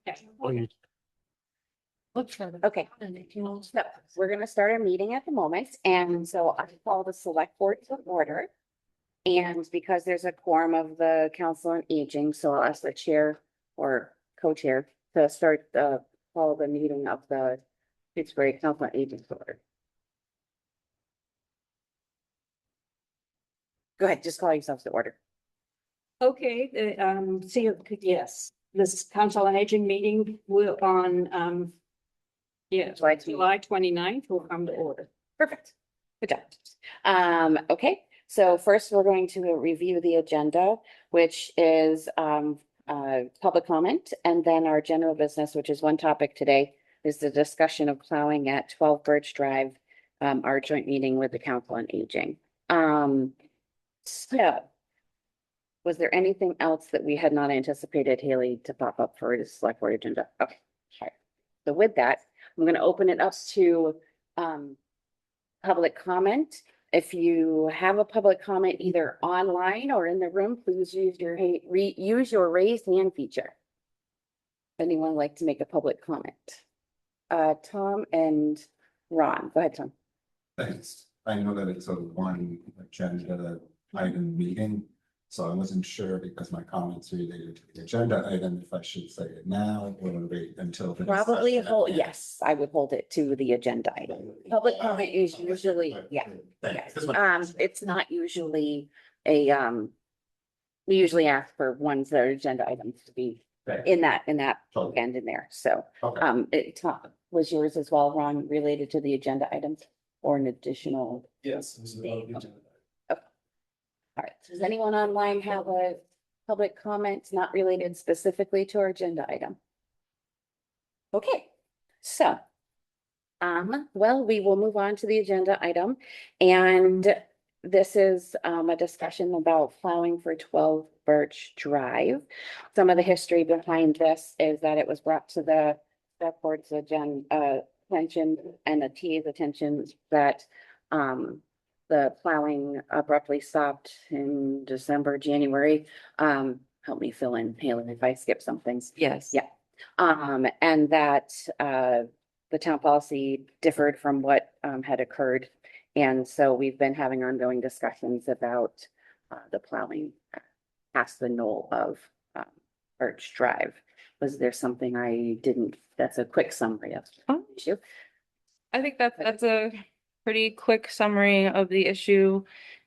Okay, so we're gonna start our meeting at the moment, and so I call the select board to order. And because there's a quorum of the council on aging, so I'll ask the chair or co-chair to start call the meeting of the Shutesbury Council on Aging to order. Go ahead, just call yourselves to order. Okay, yes, this council on aging meeting will on, July 29th will come to order. Perfect. Good job. Okay, so first we're going to review the agenda, which is public comment, and then our general business, which is one topic today, is the discussion of plowing at 12 Birch Drive, our joint meeting with the Council on Aging. So was there anything else that we had not anticipated, Haley, to pop up for the select board agenda? Okay, all right. So with that, I'm going to open it up to public comment. If you have a public comment either online or in the room, please use your raise hand feature. Anyone like to make a public comment? Tom and Ron, go ahead, Tom. Thanks. I know that it's a one agenda item meeting, so I wasn't sure because my comments related to the agenda item, if I should say it now or wait until. Probably hold, yes, I would hold it to the agenda item. Public comment is usually, yeah. Yes. It's not usually we usually ask for ones that are agenda items to be in that end in there. So, it was yours as well, Ron, related to the agenda items or an additional? Yes. All right, does anyone online have a public comment not related specifically to our agenda item? Okay, so, well, we will move on to the agenda item, and this is a discussion about plowing for 12 Birch Drive. Some of the history behind this is that it was brought to the select board's attention and the TA's attention that the plowing abruptly stopped in December, January. Help me fill in, Haley, if I skip some things. Yes. Yeah. And that the town policy differed from what had occurred. And so we've been having ongoing discussions about the plowing past the knoll of Birch Drive. Was there something I didn't, that's a quick summary of the issue? I think that's a pretty quick summary of the issue.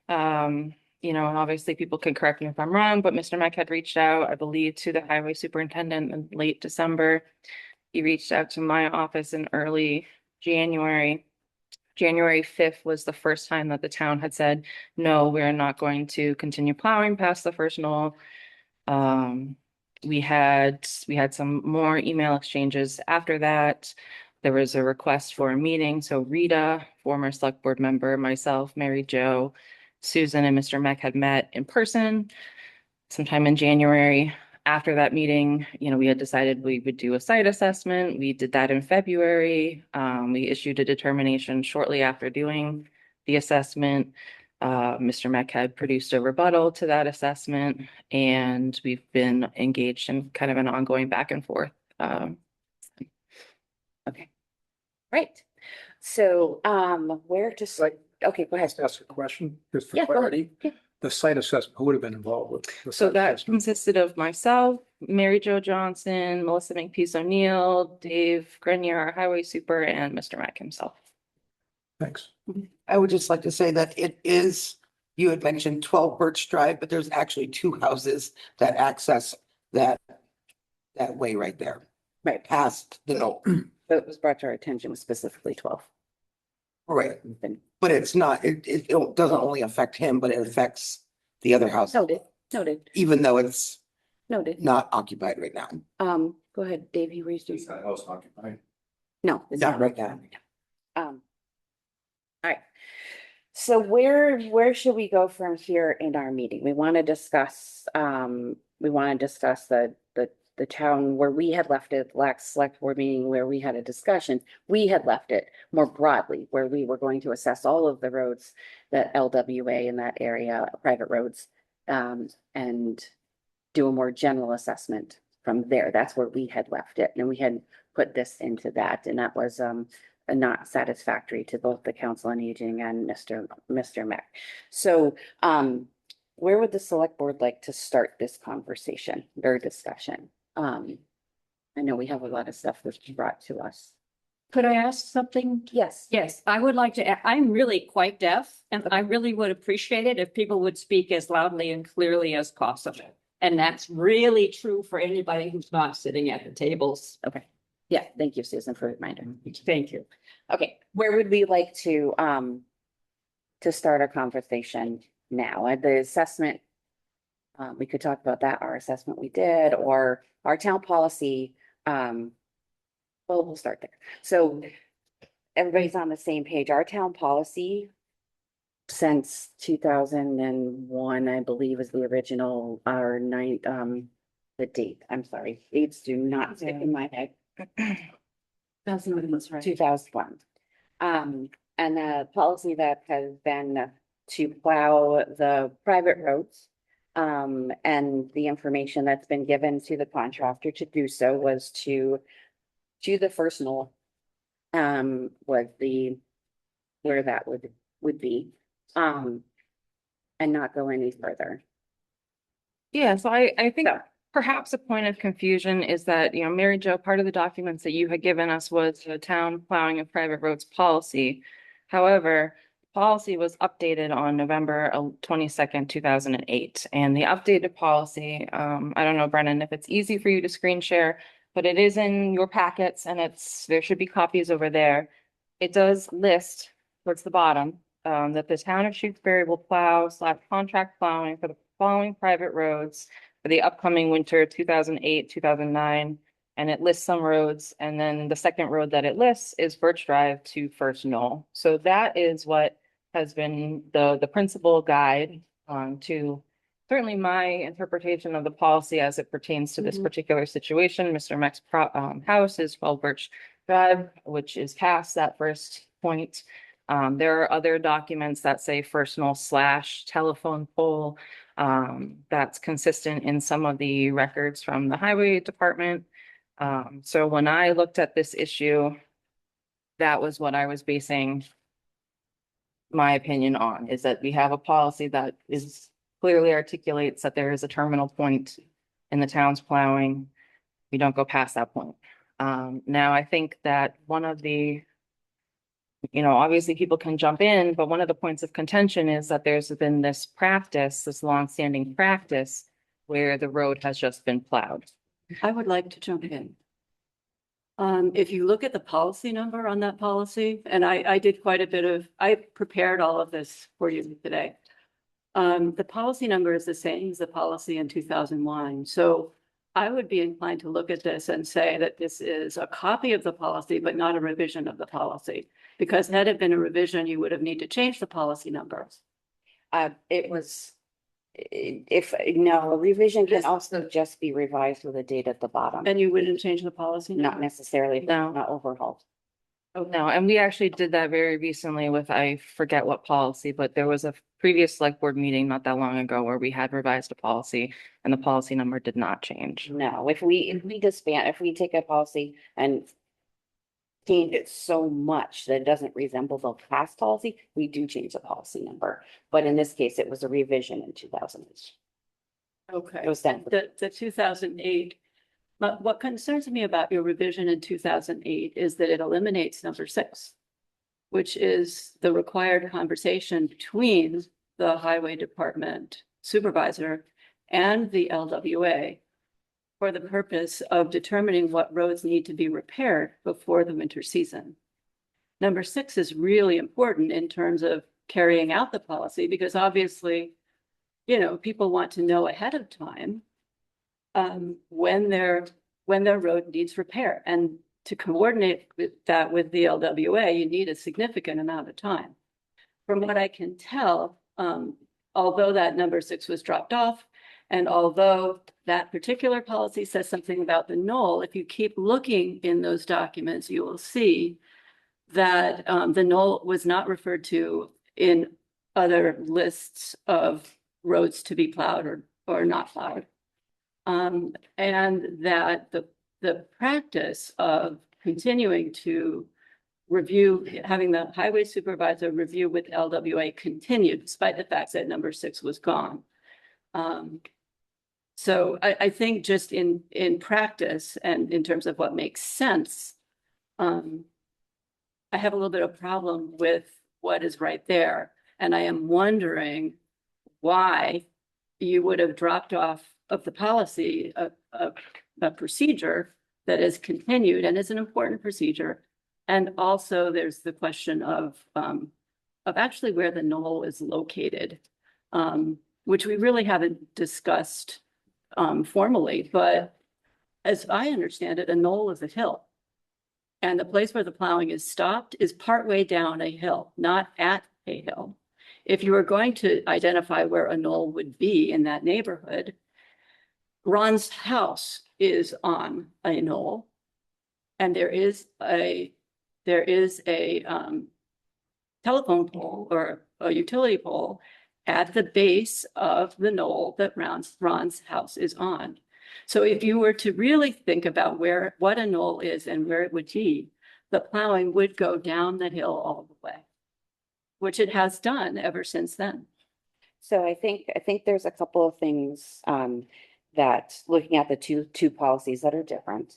You know, and obviously people can correct me if I'm wrong, but Mr. Meck had reached out, I believe, to the highway superintendent in late December. He reached out to my office in early January. January 5th was the first time that the town had said, no, we're not going to continue plowing past the first knoll. We had some more email exchanges after that. There was a request for a meeting. So Rita, former select board member, myself, Mary Jo, Susan, and Mr. Meck had met in person sometime in January. After that meeting, you know, we had decided we would do a site assessment. We did that in February. We issued a determination shortly after doing the assessment. Mr. Meck had produced a rebuttal to that assessment, and we've been engaged in kind of an ongoing back and forth. Okay. Right. So, where to start? Okay, go ahead. Ask a question, just for Yeah, go ahead. clarity. Yeah. The site assessment, who would have been involved with? the So site that assessment? consisted of myself, Mary Jo Johnson, Melissa McPeace O'Neill, Dave Grenier, our highway super, and Mr. Meck himself. Thanks. I would just like to say that it is, you had mentioned 12 Birch Drive, but there's actually two houses that access that way right there, Right. past the knoll. So it was brought to our attention specifically 12. Right, Been but it's not, it doesn't only affect him, but it affects the other house, Noted, noted, even though it's noted. not occupied right now. Go ahead, Dave, you raised your. Is that house occupied? No. it's Not right now. All right. So where should we go from here in our meeting? We want to discuss, the town where we had left it, last select board meeting where we had a discussion. We had left it more broadly, where we were going to assess all of the roads that LWA in that area, private roads, and do a more general assessment from there. That's where we had left it. And we had put this into that, and that was not satisfactory to both the Council on Aging and Mr. Mac. So where would the select board like to start this conversation or discussion? I know we have a lot of stuff that's brought to us. Could I ask something? Yes. Yes, I would like to, I'm really quite deaf, and I really would appreciate it if people would speak as loudly and clearly as possible. And that's really true for anybody who's not sitting at the tables. Okay. Yeah, thank you, Susan, for the reminder. Thank you. Okay, where would we like to start our conversation now? The assessment, we could talk about that, our assessment we did, or our town policy. Well, we'll start there. So everybody's on the same page. Our town policy since 2001, I believe, is the original, our the date, I'm sorry, dates do not stick in my head. That's right. 2001. And the policy that has been to plow the private roads. And the information that's been given to the contractor to do so was to the first knoll. Was where that would be. And not go any further. Yeah, so I think So- perhaps a point of confusion is that, Mary Jo, part of the documents that you had given us was the town plowing of private roads policy. However, policy was updated on November 22nd, 2008. And the updated policy, I don't know, Brennan, if it's easy for you to screen share, but it is in your packets and there should be copies over there. It does list towards the bottom, that the town of Shutesbury will plow/contract plowing for the following private roads for the upcoming winter 2008, 2009. And it lists some roads. And then the second road that it lists is Birch Drive to First Knoll. So that is what has been the principal guide to certainly my interpretation of the policy as it pertains to this particular situation. Mr. Meck's house is 12 Birch Drive, which is past that first point. There are other documents that say First Knoll / telephone pole. That's consistent in some of the records from the highway department. So when I looked at this issue, that was what I was basing my opinion on, is that we have a policy that is clearly articulates that there is a terminal point in the town's plowing. We don't go past that point. Now I think that one of the, obviously people can jump in, but one of the points of contention is that there's been this longstanding practice where the road has just been plowed. I would like to jump in. If you look at the policy number on that policy, and I did quite a bit of, I prepared all of this for you today. The policy number is the same as the policy in 2001. So I would be inclined to look at this and say that this is a copy of the policy, but not a revision of the policy. Because had it been a revision, you would have need to change the policy numbers. It was, a revision can also just be revised with a date at the bottom, And you wouldn't change the policy not number? necessarily, No. not overhauled. No, and we actually did that very recently with, I forget what policy, but there was a previous select board meeting not that long ago where we had revised a policy and the policy number did not change. No, if we disband, if we take a policy and change it so much that it doesn't resemble the past policy, we do change the policy number. But in this case, it was a revision in 2000. Okay. It was done. The 2008, but what concerns me about your revision in 2008 is that it eliminates number 6, which is the required conversation between the highway department supervisor and the LWA for the purpose of determining what roads need to be repaired before the winter season. Number 6 is really important in terms of carrying out the policy, because obviously, people want to know ahead of time when their road needs repair. And to coordinate that with the LWA, you need a significant amount of time. From what I can tell, although that number 6 was dropped off, and although that particular policy says something about the knoll, if you keep looking in those documents, you will see that the knoll was not referred to in other lists of roads to be plowed or not plowed. And that the practice of continuing to review, having the highway supervisor review with LWA continued despite the fact that number 6 was gone. So I think just in practice and in terms of what makes sense, I have a little bit of problem with what is right there. And I am wondering why you would have dropped off of the policy, a procedure that is continued and is an important procedure. And also there's the question of actually where the knoll is located, which we really haven't discussed formally, but as I understand it, a knoll is a hill. And the place where the plowing is stopped is partway down a hill, not at a hill. If you were going to identify where a knoll would be in that neighborhood, Ron's house is on a knoll. And there is a telephone pole or a utility pole at the base of the knoll that Ron's house is on. So if you were to really think about what a knoll is and where it would be, the plowing would go down the hill all the way, which it has done ever since then. So I think there's a couple of things that looking at the two policies that are different.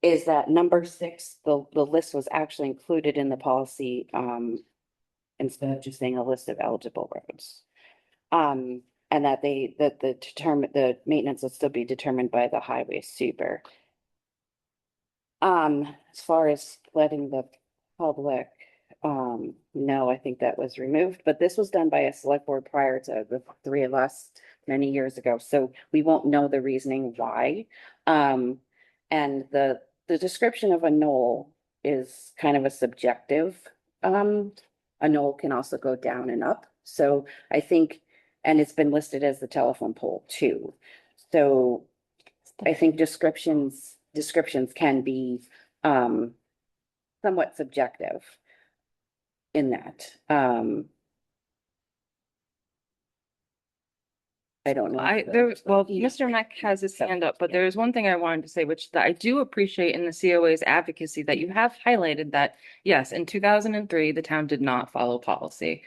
Is that number 6, the list was actually included in the policy instead of just saying a list of eligible roads. And that the maintenance will still be determined by the highway super. As far as letting the public, no, I think that was removed, but this was done by a select board prior to the 3 of us many years ago, so we won't know the reasoning why. And the description of a knoll is kind of a subjective. A knoll can also go down and up, so I think. And it's been listed as the telephone pole too. So I think descriptions can be somewhat subjective in that. I don't know. Mr. Mack has his hand up, but there is one thing I wanted to say, which that I do appreciate in the COA's advocacy that you have highlighted that, yes, in 2003, the town did not follow policy.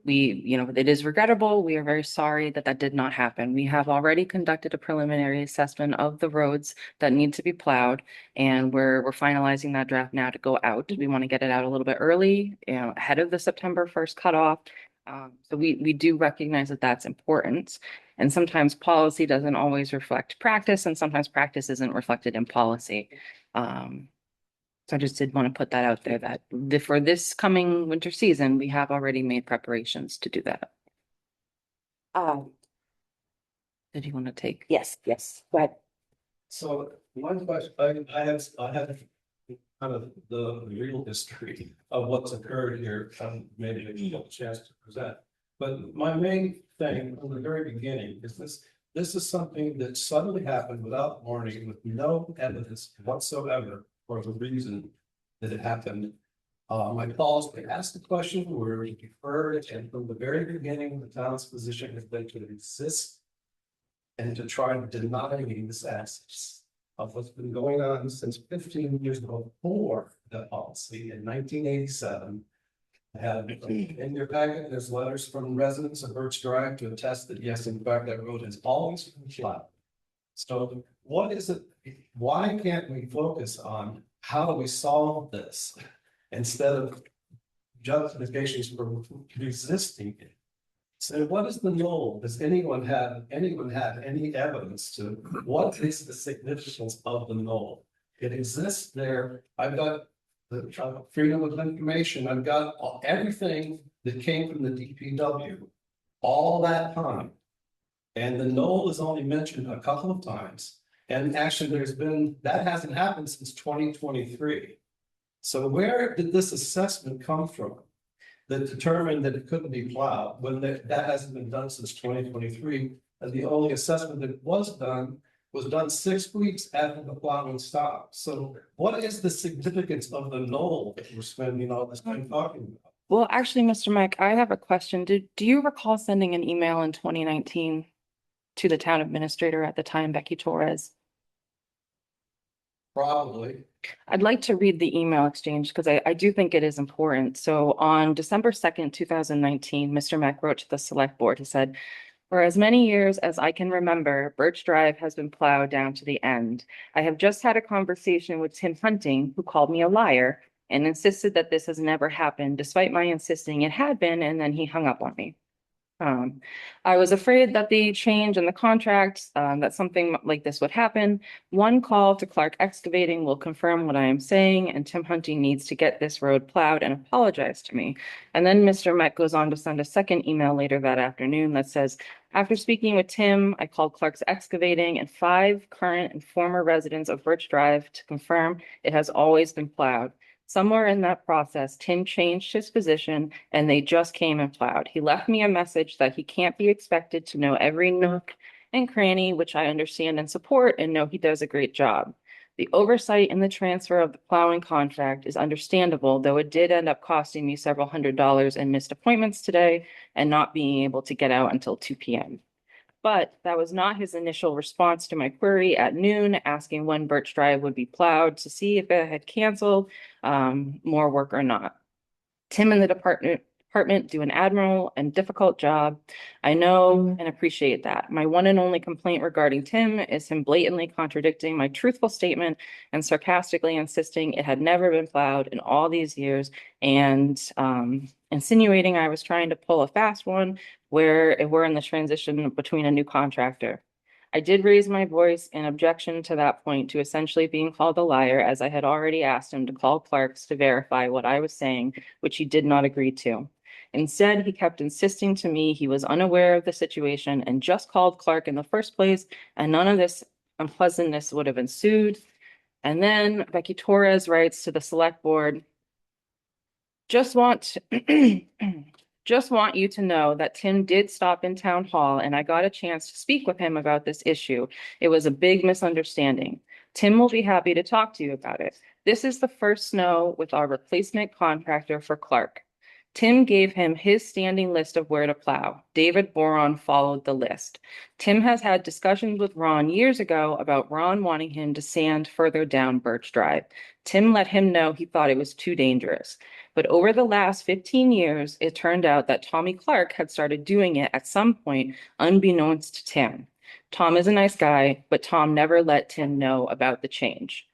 It is regrettable. We are very sorry that did not happen. We have already conducted a preliminary assessment of the roads that need to be plowed, and we're finalizing that draft now to go out. We want to get it out a little bit early, ahead of the September 1st cutoff. So we do recognize that that's important. And sometimes policy doesn't always reflect practice, and sometimes practice isn't reflected in policy. So I just did want to put that out there that for this coming winter season, we have already made preparations to do that. Did you want to take? Yes, go ahead. So one question, I have kind of the real history of what's occurred here, maybe I get a chance to present. But my main thing from the very beginning is this is something that suddenly happened without warning, with no evidence whatsoever for the reason that it happened. My calls, they asked the question, were deferred, and from the very beginning, the town's position has been to resist and to try to deny this access of what's been going on since 15 years before the policy in 1987. I have in your packet, there's letters from residents of Birch Drive to attest that yes, in fact, that road has always been plowed. So what is it? Why can't we focus on how do we solve this instead of justifications for resisting it? So what is the knoll? Does anyone have any evidence to what is the significance of the knoll? It exists there. I've got the freedom of information. I've got everything that came from the DPW all that time. And the knoll is only mentioned a couple of times. And actually that hasn't happened since 2023. So where did this assessment come from that determined that it couldn't be plowed when that hasn't been done since 2023? And the only assessment that was done 6 weeks after the plowing stopped. So what is the significance of the knoll that we're spending all this time talking about? Well, actually, Mr. Mike, I have a question. Do you recall sending an email in 2019 to the town administrator at the time, Becky Torres. Probably. I'd like to read the email exchange because I do think it is important. So on December 2nd, 2019, Mr. Mack wrote to the select board. He said, for as many years as I can remember, Birch Drive has been plowed down to the end. I have just had a conversation with Tim Hunting, who called me a liar and insisted that this has never happened, despite my insisting it had been, and then he hung up on me. I was afraid that the change in the contract, that something like this would happen. One call to Clark Excavating will confirm what I am saying, and Tim Hunting needs to get this road plowed and apologize to me. And then Mr. Met goes on to send a second email later that afternoon that says, after speaking with Tim, I called Clark's Excavating and 5 current and former residents of Birch Drive to confirm it has always been plowed. Somewhere in that process, Tim changed his position and they just came and plowed. He left me a message that he can't be expected to know every nook and cranny, which I understand and support and know he does a great job. The oversight in the transfer of the plowing contract is understandable, though it did end up costing me several $100s in missed appointments today and not being able to get out until 2 p.m. But that was not his initial response to my query at noon, asking when Birch Drive would be plowed to see if it had canceled more work or not. Tim and the department do an admirable and difficult job. I know and appreciate that. My one and only complaint regarding Tim is him blatantly contradicting my truthful statement and sarcastically insisting it had never been plowed in all these years and insinuating I was trying to pull a fast one where we're in the transition between a new contractor. I did raise my voice in objection to that point to essentially being called a liar, as I had already asked him to call Clark's to verify what I was saying, which he did not agree to. Instead, he kept insisting to me he was unaware of the situation and just called Clark in the first place, and none of this unpleasantness would have ensued. And then Becky Torres writes to the select board, just want you to know that Tim did stop in town hall and I got a chance to speak with him about this issue. It was a big misunderstanding. Tim will be happy to talk to you about it. This is the first snow with our replacement contractor for Clark. Tim gave him his standing list of where to plow. David Boron followed the list. Tim has had discussions with Ron years ago about Ron wanting him to sand further down Birch Drive. Tim let him know he thought it was too dangerous. But over the last 15 years, it turned out that Tommy Clark had started doing it at some point, unbeknownst to Tim. Tom is a nice guy, but Tom never let Tim know about the change.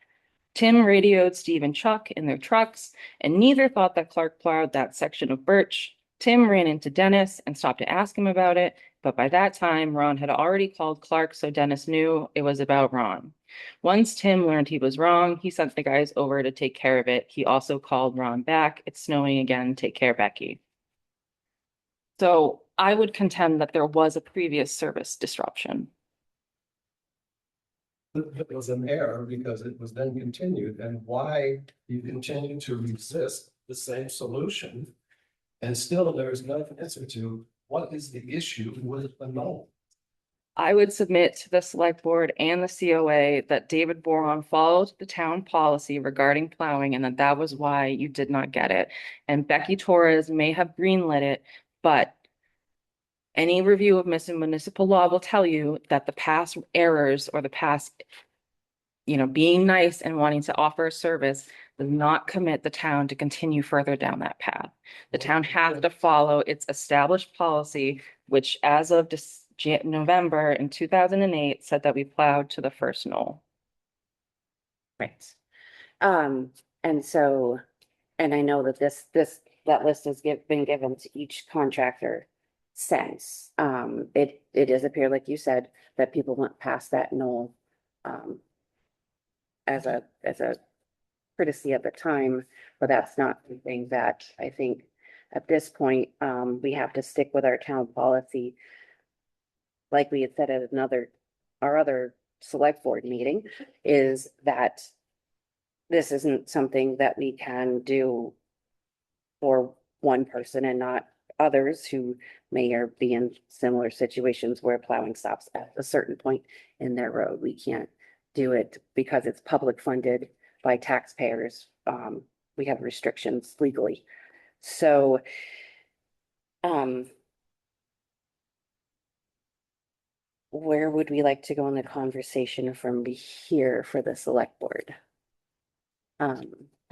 Tim radioed Steve and Chuck in their trucks, and neither thought that Clark plowed that section of Birch. Tim ran into Dennis and stopped to ask him about it, but by that time, Ron had already called Clark, so Dennis knew it was about Ron. Once Tim learned he was wrong, he sent the guys over to take care of it. He also called Ron back. It's snowing again. Take care, Becky. So I would contend that there was a previous service disruption. It was an error because it was then continued, and why you continue to resist the same solution. And still there is no answer to what is the issue with the null. I would submit to the select board and the COA that David Boron followed the town policy regarding plowing and that was why you did not get it. And Becky Torres may have greenlit it, but any review of municipal law will tell you that the past errors or the past, being nice and wanting to offer a service does not commit the town to continue further down that path. The town has to follow its established policy, which as of November in 2008 said that we plowed to the first knoll. Right. And so, and I know that that list has been given to each contractor since. It does appear, like you said, that people went past that knoll, as a courtesy at the time, but that's not something that I think at this point, we have to stick with our town policy. Like we had said at our other select board meeting, is that this isn't something that we can do for one person and not others who may be in similar situations where plowing stops at a certain point in their road. We can't do it because it's public funded by taxpayers. We have restrictions legally. So, where would we like to go in the conversation from here for the select board?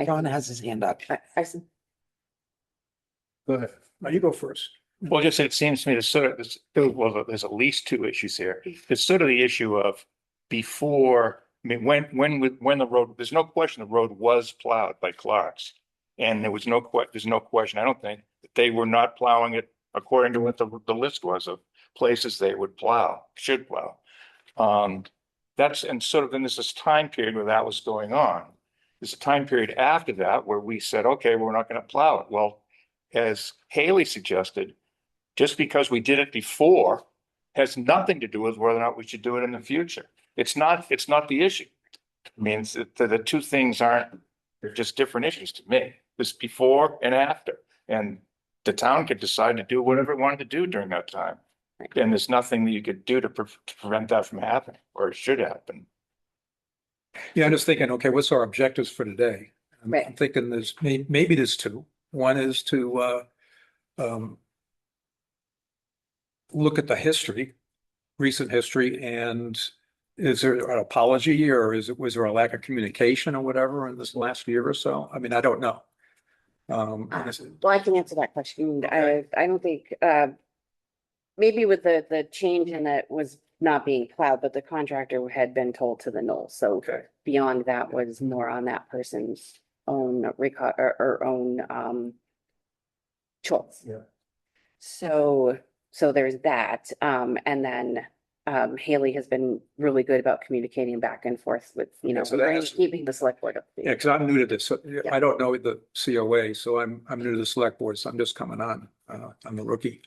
John has his hand up. Go ahead. No, you go first. Well, just it seems to me there's at least two issues here. It's sort of the issue of before, I mean, when the road, there's no question the road was plowed by Clark's. And there's no question, I don't think, that they were not plowing it according to what the list was of places they would should plow. And sort of then there's this time period where that was going on. There's a time period after that where we said, okay, we're not going to plow it. Well, as Haley suggested, just because we did it before has nothing to do with whether or not we should do it in the future. It's not the issue. I mean, the two things they're just different issues to me. This before and after. And the town could decide to do whatever it wanted to do during that time. And there's nothing that you could do to prevent that from happening, or it should happen. Yeah, I'm just thinking, okay, what's our objectives for today? I'm Right. thinking maybe there's two. One is to look at the history, recent history, and is there an apology or was there a lack of communication or whatever in this last year or so? I mean, I don't know. Well, I can answer that question. I don't think, maybe with the change in that was not being plowed, but the contractor had been told to the knoll. So Okay. beyond that was more on that person's own record or own choice. Yeah. So there's that. And then Haley has been really good about communicating back and forth with, Okay, so that is- keeping the select board up. to date. Yeah, because I'm new to this. So, I don't know the COA, so I'm new to the select board, so I'm just coming on. I'm a rookie.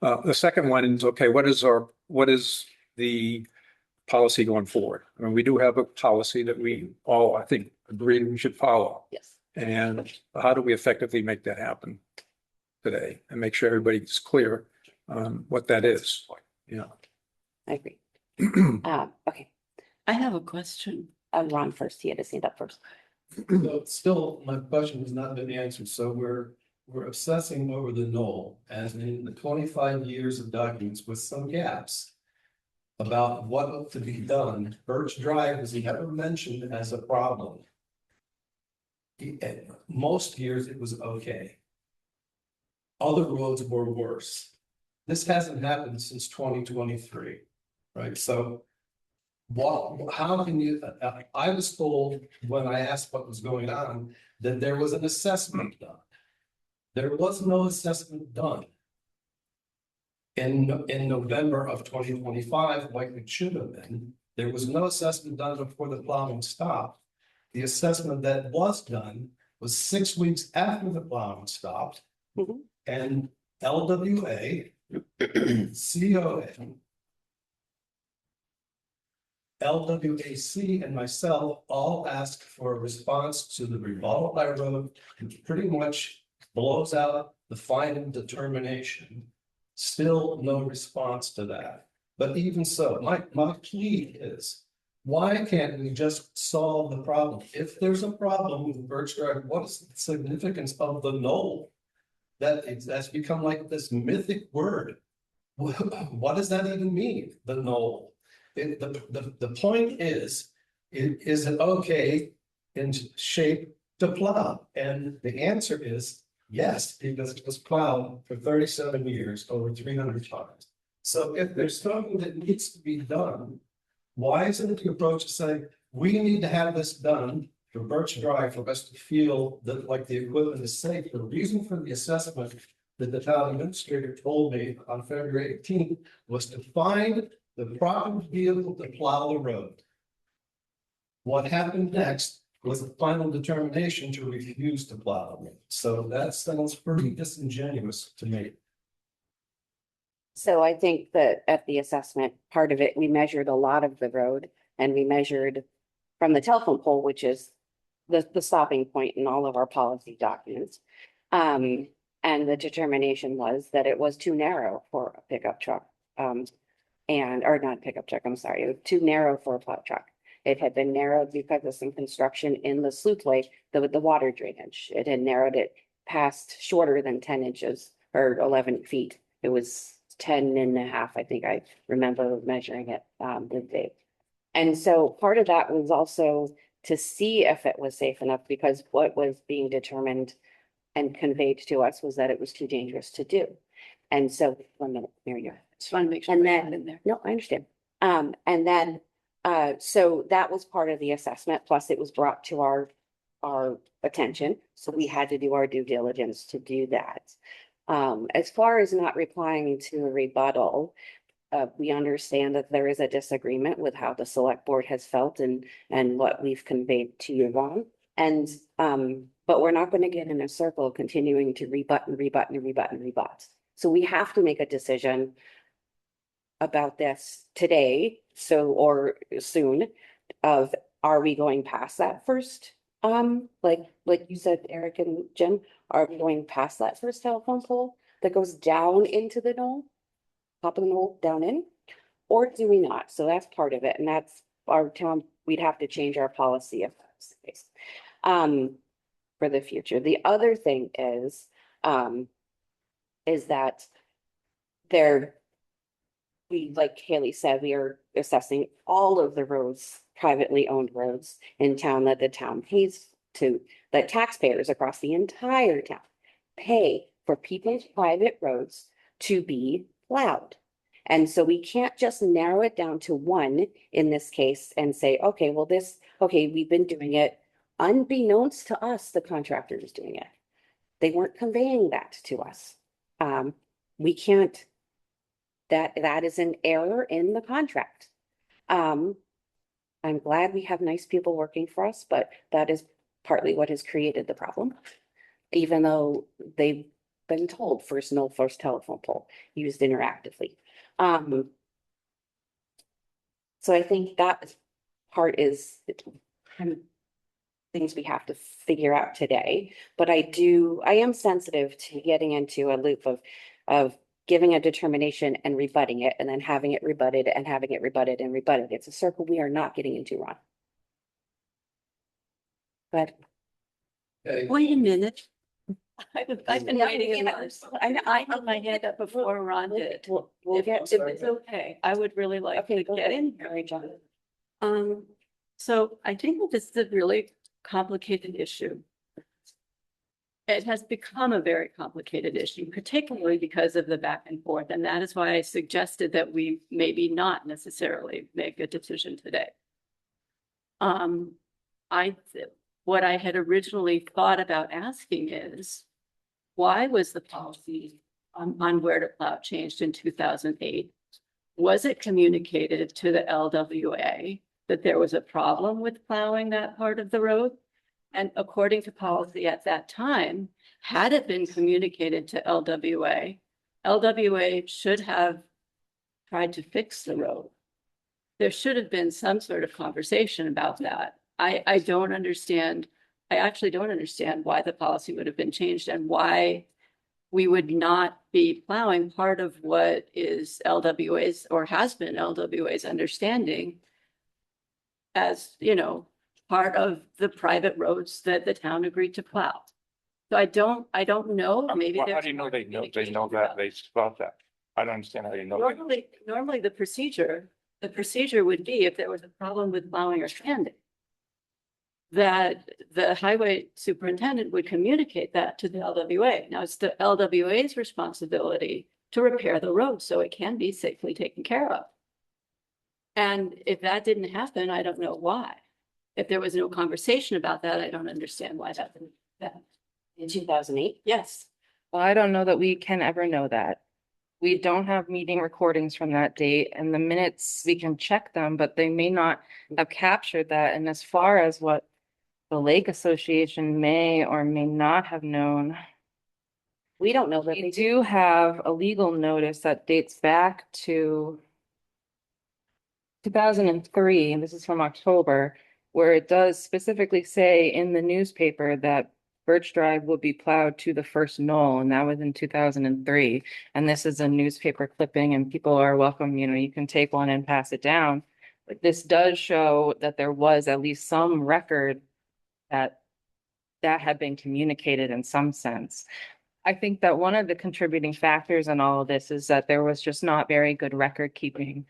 The second one is, okay, what is the policy going forward? I mean, we do have a policy that we all, I think, agree we should follow. Yes, And how do we effectively make that happen today and make sure everybody's clear on what that is? Yeah. I agree. Okay, I have a question. Ron first. He had his hand up first. So still, my question has not been answered, so we're obsessing over the knoll, as in the 25 years of documents with some gaps. About what to be done, Birch Drive was never mentioned as a problem. Most years it was okay. Other roads were worse. This hasn't happened since 2023, right? So how can you, I was told when I asked what was going on, that there was an assessment done. There was no assessment done. In November of 2025, like it should have been, there was no assessment done before the plowing stopped. The assessment that was done was 6 weeks after the plowing stopped. Mhm. And LWA, COA, LWAC and myself all asked for a response to the rebuttal I wrote, which pretty much blows out the final determination. Still no response to that. But even so, my plea is, why can't we just solve the problem? If there's a problem with Birch Drive, what is the significance of the knoll? That's become like this mythic word. What does that even mean, the knoll? The point is it okay in shape to plow? And the answer is yes, because it was plowed for 37 years, over 300 times. So if there's something that needs to be done, why isn't it the approach to say, we need to have this done for Birch Drive for us to feel that like the equipment is safe? The reason for the assessment that the town administrator told me on February 18th was to find the proper vehicle to plow the road. What happened next was the final determination to refuse to plow the road. So that sounds pretty disingenuous to me. So I think that at the assessment, part of it, we measured a lot of the road and we measured from the telephone pole, which is the stopping point in all of our policy documents. And the determination was that it was too narrow for a pickup truck. Or not pickup truck, I'm sorry, it was too narrow for a plow truck. It had been narrowed because of some construction in the sluiceway, the water drainage. It had narrowed it past shorter than 10 inches or 11 feet. It was 10.5, I think I remember measuring it, the day. And so part of that was also to see if it was safe enough, because what was being determined and conveyed to us was that it was too dangerous to do. And so, 1 minute, Mary, you. Just want to make sure. And I had then, in there. no, I understand. And then, so that was part of the assessment, plus it was brought to our attention. So we had to do our due diligence to do that. As far as not replying to a rebuttal, we understand that there is a disagreement with how the select board has felt and what we've conveyed to you on. And, but we're not going to get in a circle continuing to rebut and rebut and rebut and rebut. So we have to make a decision about this today, so, or soon, of, are we going past that first? Like you said, Eric and Jim, are we going past that first telephone pole that goes down into the knoll? Top of the knoll down in, or do we not? So that's part of it, and that's our town, we'd have to change our policy if that's the case. For the future. The other thing is that we, like Haley said, we are assessing all of the roads, privately owned roads in town that the town pays to, that taxpayers across the entire town pay for people's private roads to be plowed. And so we can't just narrow it down to one in this case and say, okay, well, okay, we've been doing it. Unbeknownst to us, the contractor is doing it. They weren't conveying that to us. We can't, that is an error in the contract. I'm glad we have nice people working for us, but that is partly what has created the problem. Even though they've been told first knoll, first telephone pole used interactively. So I think that part is things we have to figure out today, but I am sensitive to getting into a loop of giving a determination and rebutting it, and then having it rebutted and having it rebutted and rebutted. It's a circle we are not getting into, Ron. But Wait a minute. I've been Yeah, waiting in yeah, this. I had my hand up before Ron did. we'll get If to it's it. okay, I would really like Okay, to go get ahead. in here. Mary John. So I think that this is a really complicated issue. It has become a very complicated issue, particularly because of the back and forth. And that is why I suggested that we maybe not necessarily make a decision today. What I had originally thought about asking is, why was the policy on where to plow changed in 2008? Was it communicated to the LWA that there was a problem with plowing that part of the road? And according to policy at that time, had it been communicated to LWA, LWA should have tried to fix the road. There should have been some sort of conversation about that. I don't understand. I actually don't understand why the policy would have been changed and why we would not be plowing part of what is LWA's or has been LWA's understanding as, you know, part of the private roads that the town agreed to plow. So I don't know, maybe. How there's do you know more they know communication that, about they thought that? I don't understand how you know. that. Normally the procedure would be if there was a problem with plowing or sanding, that the highway superintendent would communicate that to the LWA. Now it's the LWA's responsibility to repair the road so it can be safely taken care of. And if that didn't happen, I don't know why. If there was no conversation about that, I don't understand why that didn't happen. In 2008? Yes. Well, I don't know that we can ever know that. We don't have meeting recordings from that date, and the minutes, we can check them, but they may not have captured that. And as far as what the Lake Association may or may not have known, We don't know that we they do have a legal notice that dates back to 2003, and this is from October, where it does specifically say in the newspaper that Birch Drive will be plowed to the first knoll, and that was in 2003. And this is a newspaper clipping, and people are welcome, you know, you can take one and pass it down. But this does show that there was at least some record that had been communicated in some sense. I think that one of the contributing factors in all of this is that there was just not very good record keeping.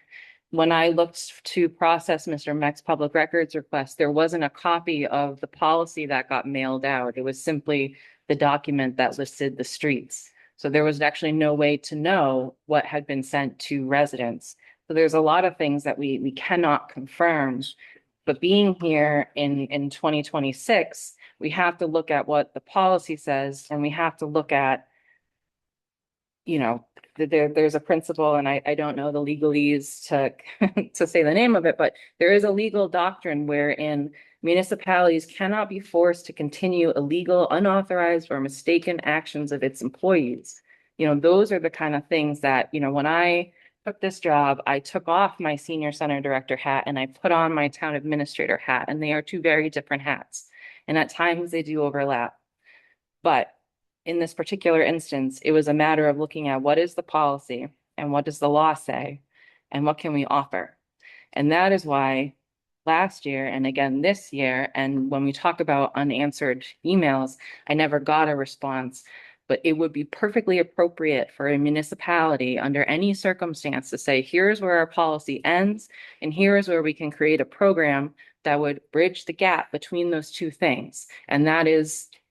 When I looked to process Mr. Meck's public records request, there wasn't a copy of the policy that got mailed out. It was simply the document that listed the streets. So there was actually no way to know what had been sent to residents. So there's a lot of things that we cannot confirm. But being here in 2026, we have to look at what the policy says, and we have to look at, you know, there's a principle, and I don't know the legalese to to say the name of it, but there is a legal doctrine wherein municipalities cannot be forced to continue illegal, unauthorized, or mistaken actions of its employees. You know, those are the kind of things that, you know, when I took this job, I took off my senior center director hat and I put on my town administrator hat, and they are two very different hats. And at times they do overlap. But in this particular instance, it was a matter of looking at what is the policy and what does the law say and what can we offer. And that is why last year and again this year, and when we talk about unanswered emails, I never got a response. But it would be perfectly appropriate for a municipality under any circumstance to say, here's where our policy ends, and here's where we can create a program that would bridge the gap between those two things. And that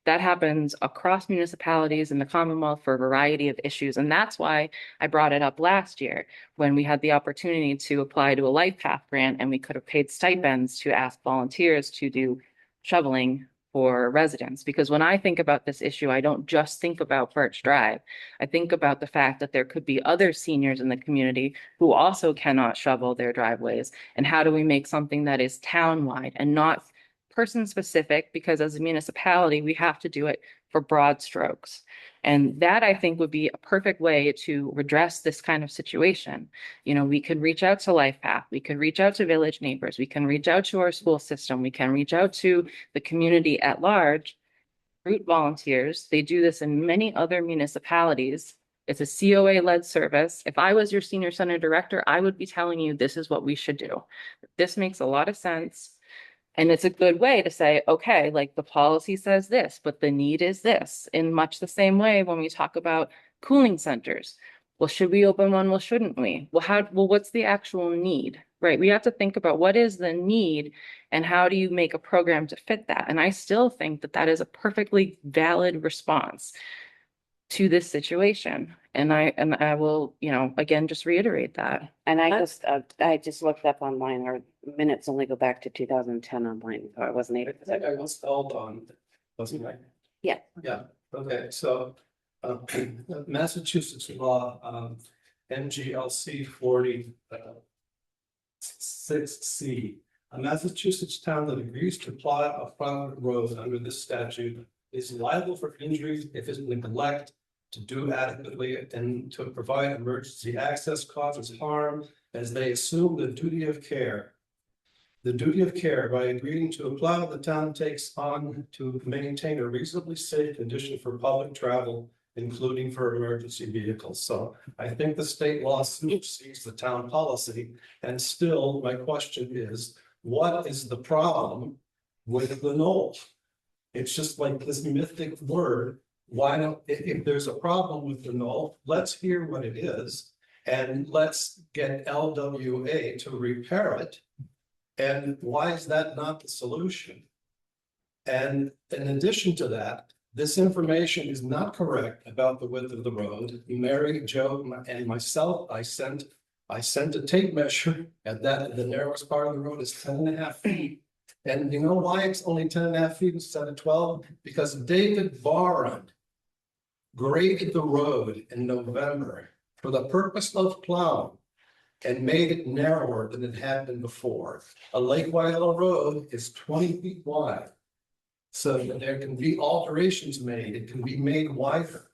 happens across municipalities in the Commonwealth for a variety of issues. And that's why I brought it up last year when we had the opportunity to apply to a Life Path grant, and we could have paid stipends to ask volunteers to do shoveling for residents. Because when I think about this issue, I don't just think about Birch Drive. I think about the fact that there could be other seniors in the community who also cannot shovel their driveways. And how do we make something that is townwide and not person specific? Because as a municipality, we have to do it for broad strokes. And that, I think, would be a perfect way to redress this kind of situation. You know, we could reach out to Life Path, we could reach out to village neighbors, we can reach out to our school system, we can reach out to the community at large, route volunteers. They do this in many other municipalities. It's a COA-led service. If I was your senior center director, I would be telling you this is what we should do. This makes a lot of sense. And it's a good way to say, okay, like the policy says this, but the need is this. In much the same way when we talk about cooling centers. Well, should we open one? Well, shouldn't we? Well, what's the actual need, right? We have to think about what is the need and how do you make a program to fit that? And I still think that that is a perfectly valid response to this situation. And I will, you know, again, just reiterate that. And I just looked up online, our minutes only go back to 2010 online, so I wasn't able I think to. I was held on, wasn't I? Yeah. Yeah, okay, so, Massachusetts law, MGLC 46C. A Massachusetts town that agrees to plow a private road under this statute is liable for injuries if it neglect to do adequately and to provide emergency access causes harm as they assume the duty of care. The duty of care by agreeing to a plow the town takes on to maintain a reasonably safe condition for public travel, including for emergency vehicles. So I think the state law supersedes the town policy. And still, my question is, what is the problem with the knoll? It's just like this mythic word. Why don't, if there's a problem with the knoll, let's hear what it is. And let's get LWA to repair it. And why is that not the solution? And in addition to that, this information is not correct about the width of the road. Mary, Joe, and myself, I sent a tape measure at that, the narrowest part of the road is 10.5 feet. And you know why it's only 10.5 feet instead of 12? Because David Barron graded the road in November for the purpose of plowing and made it narrower than it had been before. A Lake Wyandotte road is 20 feet wide. So there can be alterations made, it can be made wider.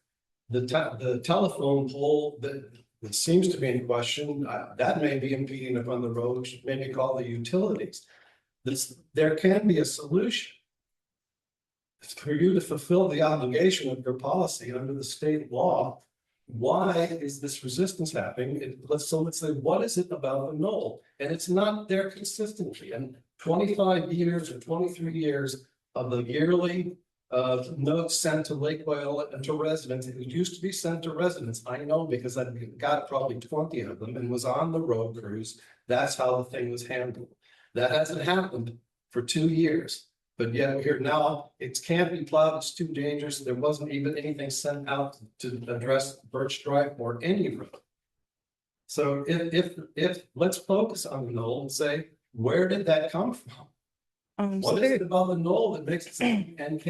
The telephone pole that seems to be in question, that may be impeding upon the road, maybe call the utilities. There can be a solution. For you to fulfill the obligation of your policy under the state law, why is this resistance happening? Let's say, what is it about the knoll? And it's not there consistently. And 25 years or 23 years of the yearly notes sent to Lake Oil and to residents. It used to be sent to residents. I know because I got probably 20 of them and was on the road crews. That's how the thing was handled. That hasn't happened for 2 years. But yet here now, it can't be plowed. It's too dangerous. There wasn't even anything sent out to address Birch Drive or any road. So if let's focus on the knoll and say, where did that come from? So What is it about the knoll that makes it, and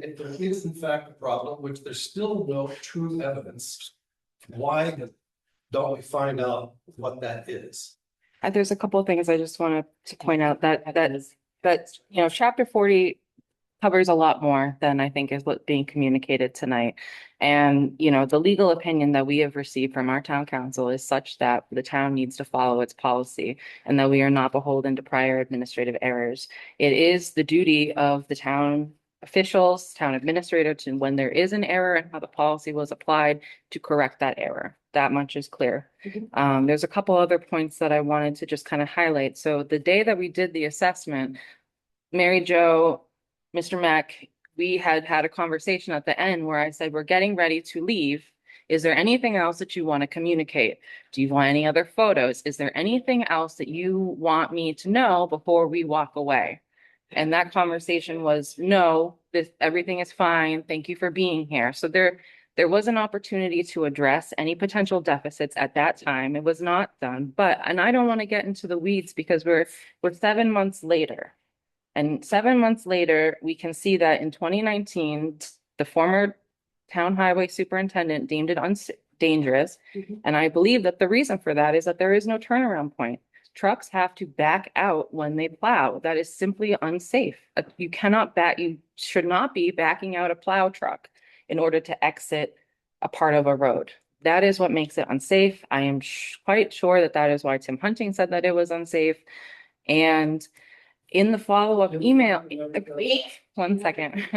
if there is in fact a problem, which there's still no true evidence, why don't we find out what that is? there's a couple of things I just wanted to point out that, you know, chapter 40 covers a lot more than I think is what's being communicated tonight. And, you know, the legal opinion that we have received from our town council is such that the town needs to follow its policy and that we are not beholden to prior administrative errors. It is the duty of the town officials, town administrator, to, when there is an error and how the policy was applied, to correct that error. That much is clear. There's a couple other points that I wanted to just kind of highlight. So the day that we did the assessment, Mary Jo, Mr. Mack, we had a conversation at the end where I said, we're getting ready to leave. Is there anything else that you want to communicate? Do you want any other photos? Is there anything else that you want me to know before we walk away? And that conversation was, no, everything is fine. Thank you for being here. So there was an opportunity to address any potential deficits at that time. It was not done, and I don't want to get into the weeds because we're 7 months later. And 7 months later, we can see that in 2019, the former town highway superintendent deemed it dangerous. And I believe that the reason for that is that there is no turnaround point. Trucks have to back out when they plow. That is simply unsafe. You should not be backing out a plow truck in order to exit a part of a road. That is what makes it unsafe. I am quite sure that is why Tim Hunting said that it was unsafe. And in the follow-up email, one second.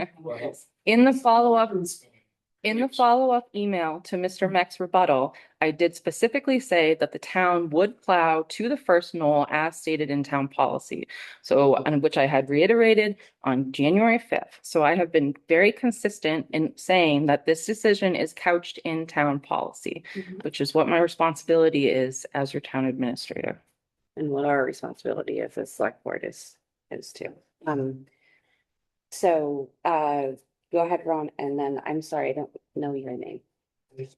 In the follow-up email to Mr. Meck's rebuttal, I did specifically say that the town would plow to the first knoll as stated in town policy. So, and which I had reiterated on January 5th. So I have been very consistent in saying that this decision is couched in town policy, which is what my responsibility is as your town administrator. And what our responsibility as a select board is too. So, go ahead, Ron, and then I'm sorry, I don't know your name.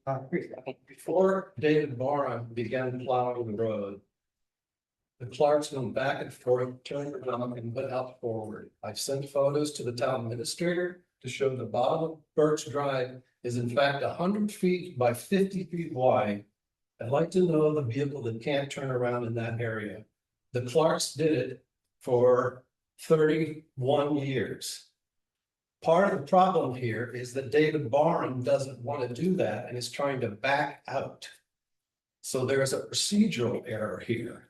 Okay. Before David Barham began plowing the road, the Clarks went back and forth, turned around and went out forward. I've sent photos to the town administrator to show the bottom of Birch Drive is in fact 100 feet by 50 feet wide. I'd like to know the vehicle that can't turn around in that area. The Clarks did it for 31 years. Part of the problem here is that David Barham doesn't want to do that and is trying to back out. So there's a procedural error here.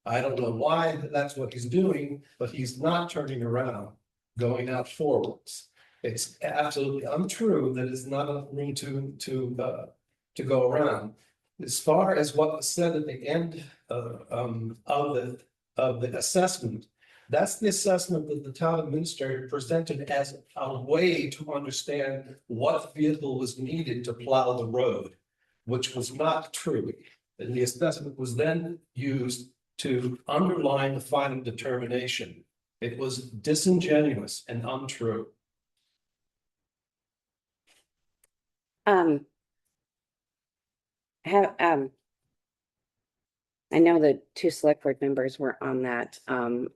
I don't know why that's what he's doing, but he's not turning around, going out forwards. It's absolutely untrue that it's not enough room to go around. As far as what was said at the end of the assessment, that's the assessment that the town administrator presented as a way to understand what vehicle was needed to plow the road, which was not true. And the assessment was then used to underline the final determination. It was disingenuous and untrue. I know the two select board members were on that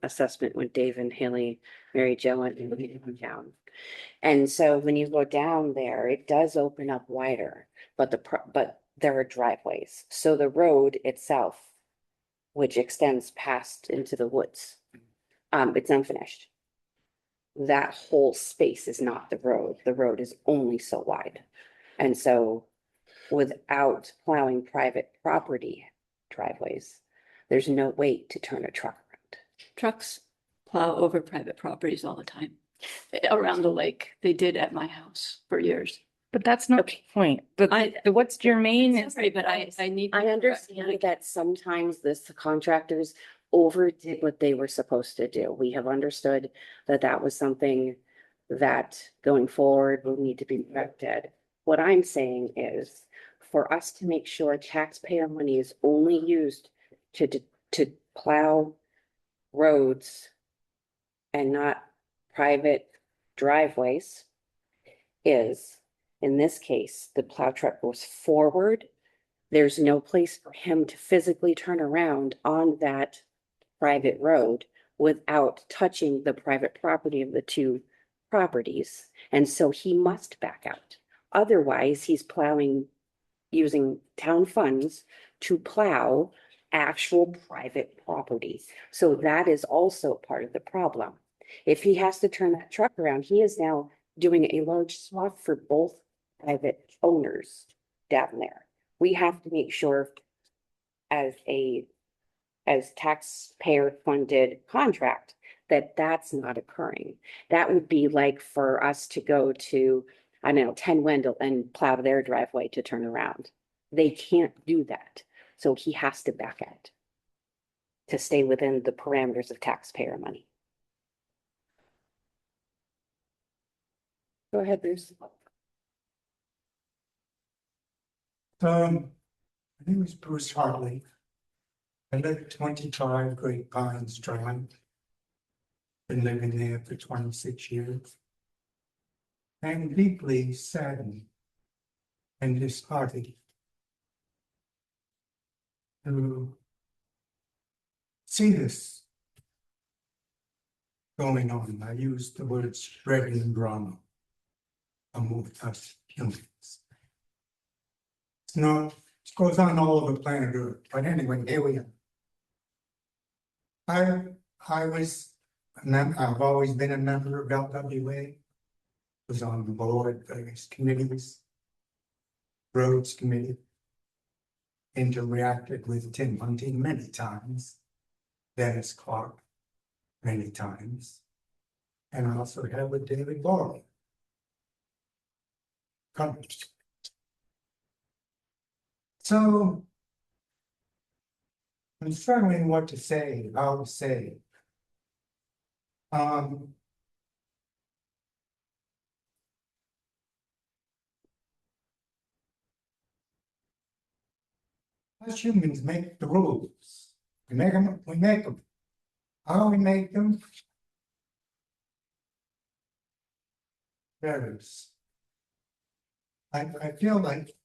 assessment with Dave and Haley, Mary Jo and down. And so when you go down there, it does open up wider, but there are driveways. So the road itself, which extends past into the woods, it's unfinished. That whole space is not the road. The road is only so wide. And so without plowing private property driveways, there's no way to turn a truck around. Trucks plow over private properties all the time. Around the lake, they did at my house for years. But that's not the point. What's germane is. Sorry, but I need. I understand that sometimes the contractors overdid what they were supposed to do. We have understood that was something that going forward will need to be corrected. What I'm saying is for us to make sure taxpayer money is only used to plow roads and not private driveways is, in this case, the plow truck goes forward. There's no place for him to physically turn around on that private road without touching the private property of the two properties. And so he must back out. Otherwise, he's plowing, using town funds to plow actual private property. So that is also part of the problem. If he has to turn that truck around, he is now doing a large swath for both private owners down there. We have to make sure as taxpayer funded contract, that that's not occurring. That would be like for us to go to, I don't know, 10 Wendell and plow their driveway to turn around. They can't do that. So he has to back out to stay within the parameters of taxpayer money. Go ahead, Bruce. My name is Bruce Hartley. I live at 25 Great Pines Drive. Been living there for 26 years. I'm deeply saddened and disheartened to see this going on. I use the word spreading drama among us humans. It's not, it goes on all over planet Earth, but anyway, here we are. I've always been a member of LWA, was on the board, various committees, roads committee, interacted with Tim Hunting many times, Dennis Clark many times, and I also had with David Borley. So I'm struggling what to say, how to say. Us humans make the rules. We make them. How we make them varies. I feel like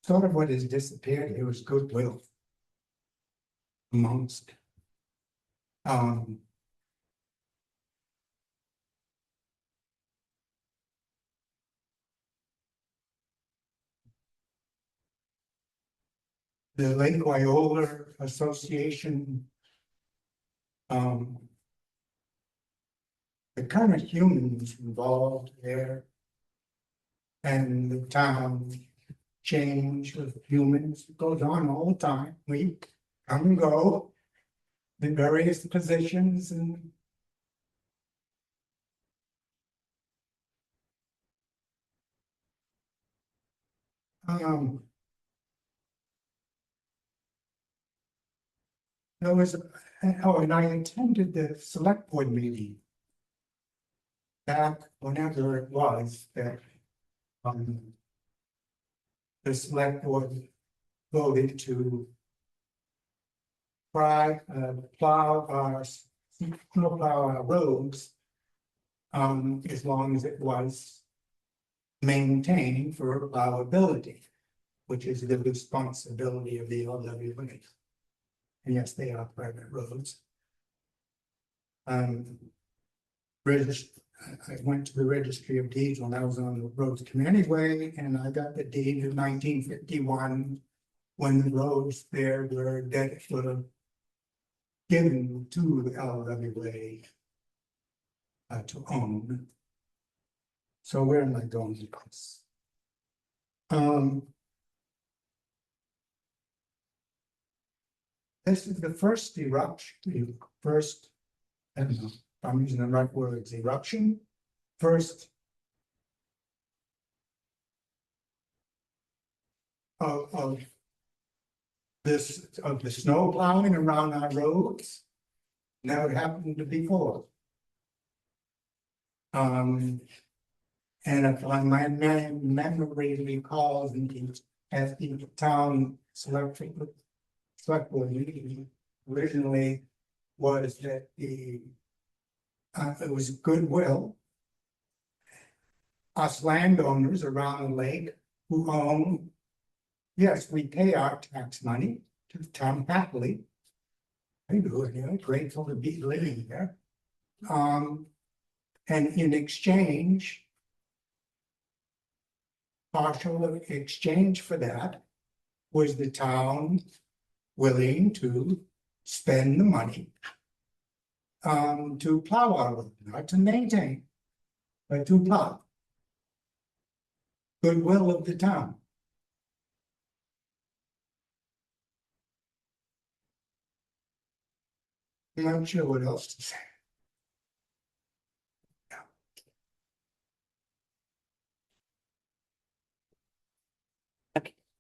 sort of what has disappeared here is goodwill amongst the Lake Wyola Association. The kind of humans involved there and the town change of humans goes on all the time. We come and go in various positions and there was, and I attended the select board meeting back whenever it was that the select board voted to plow our roads as long as it was maintained for plowability, which is the responsibility of the LWA. And yes, they are private roads. I went to the registry of deeds when I was on the roads committee way, and I got the deed in 1951 when the roads there were given to the LWA to own. So where am I going with this? This is the first eruption, I don't know if I'm using the right words, eruption, first of the snow plowing around our roads. Never happened before. And if my memory recalls, at the town select board meeting originally was that it was goodwill. Us landowners around the lake who own, yes, we pay our tax money to the town happily. I do, you know, grateful to be living here. And in exchange, partial exchange for that was the town willing to spend the money to plow our road, not to maintain, but to plow. Goodwill of the town. I'm not sure what else to say.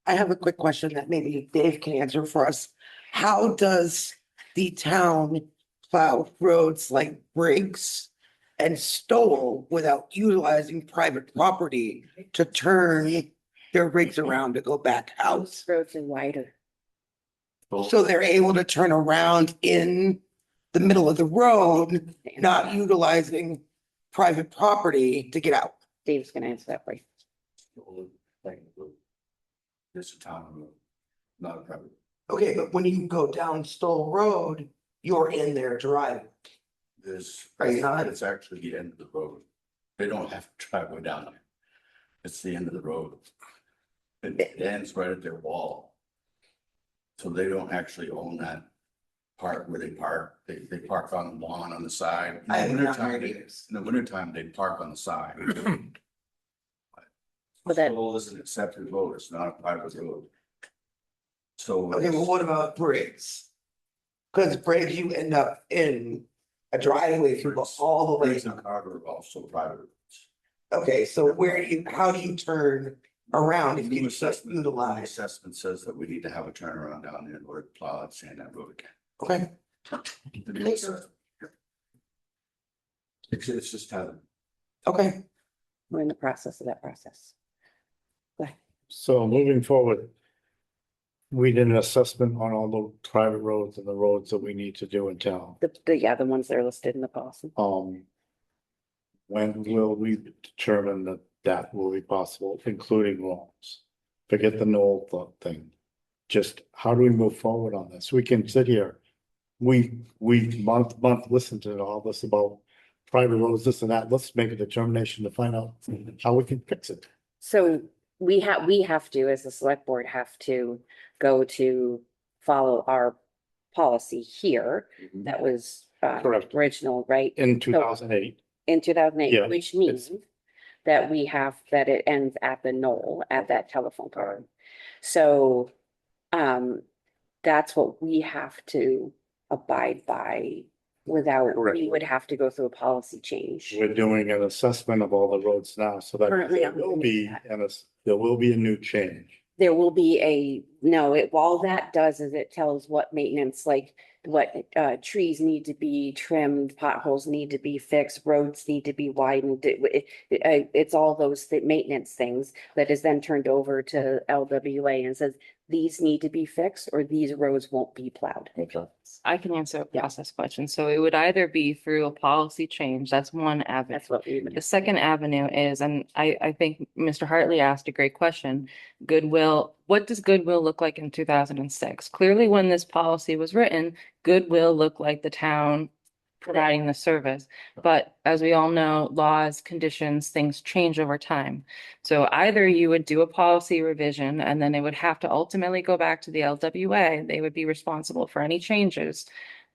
I have a quick question that maybe Dave can answer for us. How does the town plow roads like Briggs and Stoll without utilizing private property to turn their rigs around to go back out? Those roads are wider. So they're able to turn around in the middle of the road, not utilizing private property to get out. Dave's gonna answer that for you. It's a town road, not a private. Okay, but when you go down Stoll Road, you're in there driving. Are you not? It's actually the end of the road. They don't have to drive down there. It's the end of the road. It ends right at their wall. So they don't actually own that part where they park. They park on the lawn on the side. I have not In heard this. the wintertime, they park on the side. Well, that- Stoll is an accepted road. It's not a private road. So. Okay, well, what about Briggs? Cause Briggs, you end up in a driveway through all the way. Briggs and Carter are also private roads. Okay, so how do you turn around if you The just utilize? assessment says that we need to have a turnaround down there in order to plow and sand that road again. Okay, It's just having. okay. We're in the process of that process. So moving forward. We did an assessment on all the private roads and the roads that we need to do in town. The ones that are listed in the policy. When will we determine that that will be possible, including loans? Forget the Knoll thing. Just how do we move forward on this? We can sit here. We month listen to all this about private roads, this and that. Let's make a determination to find out how we can fix it. So we have to, as the select board, have to go to follow our policy here. That was Correct. original, right? In 2008. In 2008, Yeah, which means that that it ends at the Knoll, at that telephone pole. So, that's what we have to abide by without, Correct. we would have to go through a policy change. We're doing an assessment of all the roads now, so that Currently, there I'm will doing be, that. there will be a new change. There will be all that does is it tells what maintenance, like what trees need to be trimmed, potholes need to be fixed, roads need to be widened. It's all those maintenance things that is then turned over to LWA and says, these need to be fixed or these roads won't be plowed. I can answer a Yeah. process question. So it would either be through a policy change. That's one avenue. That's what we would. The second avenue is, and I think Mr. Hartley asked a great question, goodwill. What does goodwill look like in 2006? Clearly, when this policy was written, goodwill looked like the town providing the service. But as we all know, laws, conditions, things change over time. So either you would do a policy revision and then it would have to ultimately go back to the LWA. They would be responsible for any changes.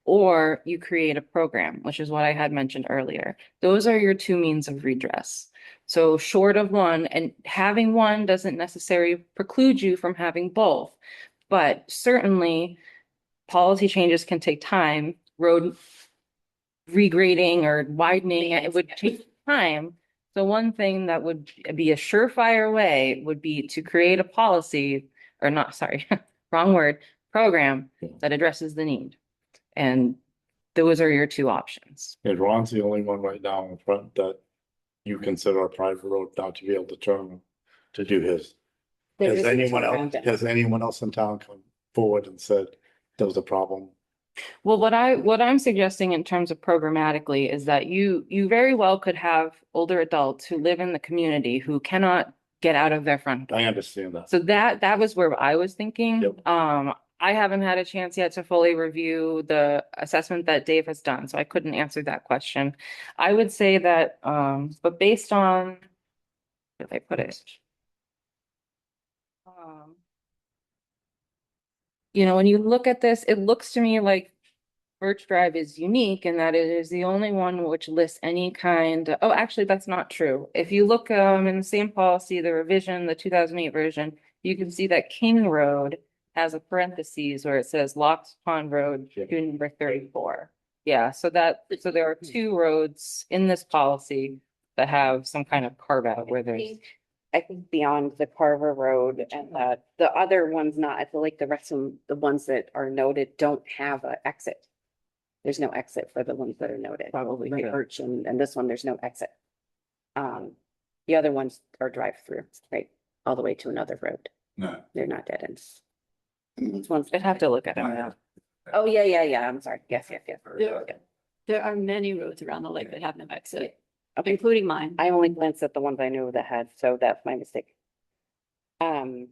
Or you create a program, which is what I had mentioned earlier. Those are your two means of redress. So short of one, and having one doesn't necessarily preclude you from having both. But certainly policy changes can take time. Road regrading or widening, it would take time. So one thing that would be a surefire way would be to create a policy, or not, sorry, wrong word, program that addresses the need. And those are your two options. And Ron's the only one right now in front that you consider a private road not to be able to turn to do his. There Has is a anyone turnaround. else, has anyone else in town come forward and said there was a problem? Well, what I'm suggesting in terms of programmatically is that you very well could have older adults who live in the community who cannot get out of their front door. I understand that. So that was where I was thinking. Yep. I haven't had a chance yet to fully review the assessment that Dave has done, so I couldn't answer that question. I would say that, but based on, where did I put it? You know, when you look at this, it looks to me like Birch Drive is unique in that it is the only one which lists any kind, oh, actually, that's not true. If you look in the same policy, the revision, the 2008 version, you can see that King Road has a parentheses where it says Locks Pond Road, Yep. to number 34. Yeah, so there are two roads in this policy that have some kind of carve out where there's. I think beyond the Carver Road and the other ones not, I feel like the rest of them, the ones that are noted don't have an exit. There's no exit for the ones that are noted. Probably Like true. Birch and this one, there's no exit. The other ones are drive-through, right, all the way to another road. No. They're not dead ends. This one's. I'd have to look at it. Oh, yeah, I'm sorry. Yes. There are many roads around the lake that have no exit, Okay, including mine. I only glanced at the ones I knew that had, so that's my mistake. I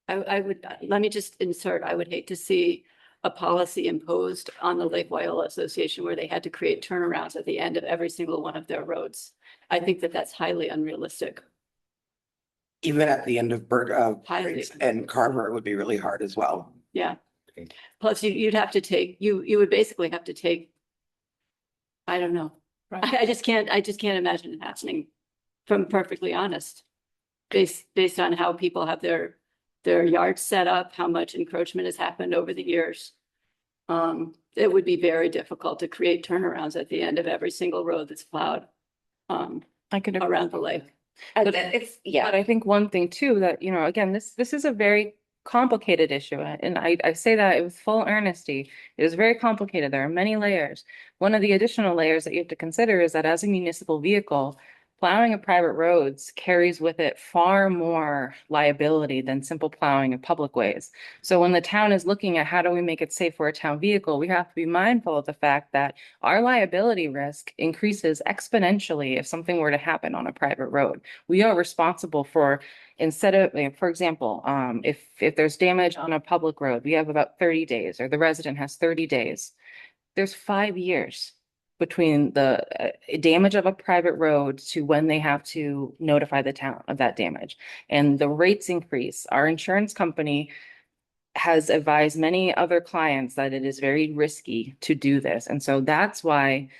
would, let me just insert, I would hate to see a policy imposed on the Lake Wyola Association where they had to create turnarounds at the end of every single one of their roads. I think that that's highly unrealistic. Even at the end of Highly. Briggs and Carver, it would be really hard as well. Yeah. Plus you'd have to take, you would basically have to take, I don't know. I just can't imagine it happening, if I'm perfectly honest. Based on how people have their yards set up, how much encroachment has happened over the years. It would be very difficult to create turnarounds at the end of every single road that's plowed I could agree. around the lake. But It's, yeah. But I think one thing too, that, you know, again, this is a very complicated issue. And I say that with full earnesty. It is very complicated. There are many layers. One of the additional layers that you have to consider is that as a municipal vehicle, plowing of private roads carries with it far more liability than simple plowing of public ways. So when the town is looking at how do we make it safe for a town vehicle, we have to be mindful of the fact that our liability risk increases exponentially if something were to happen on a private road. We are responsible for, instead of, for example, if there's damage on a public road, we have about 30 days, or the resident has 30 days. There's 5 years between the damage of a private road to when they have to notify the town of that damage. And the rates increase. Our insurance company has advised many other clients that it is very risky to do this. And so that's why,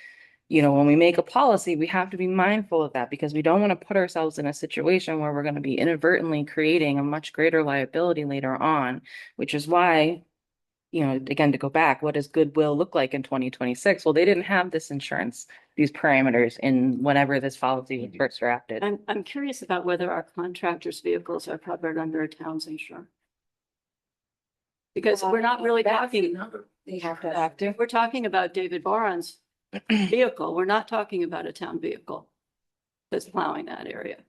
you know, when we make a policy, we have to be mindful of that, because we don't want to put ourselves in a situation where we're going to be inadvertently creating a much greater liability later on, which is why, you know, again, to go back, what does goodwill look like in 2026? Well, they didn't have this insurance, these parameters in whenever this policy was first drafted. I'm curious about whether our contractors' vehicles are covered under a town's insurance. Because we're not really talking, They have to. we're talking about David Boron's vehicle. We're not talking about a town vehicle that's plowing that area.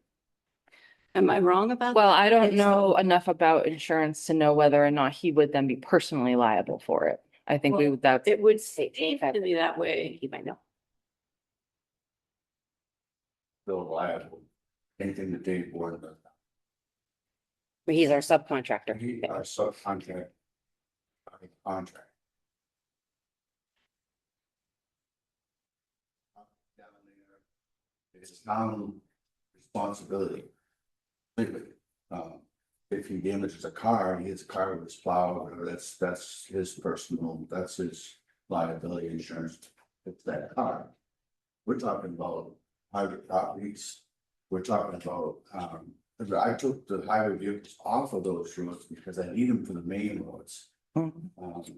Am I wrong about? Well, I don't know enough about insurance to know whether or not he would then be personally liable for it. I think Well, that's. It would seem to me that way. He might know. Still liable. Anything that Dave Ward does. But he's our subcontractor. He, our subcontract. Contract. Down there, it's town responsibility. Completely. If he damages a car, his car was plowed, whatever, that's his personal, that's his liability insurance. It's that car. We're talking about private properties. We're talking about, I took the highway vehicles off of those roads because I need them for the main roads.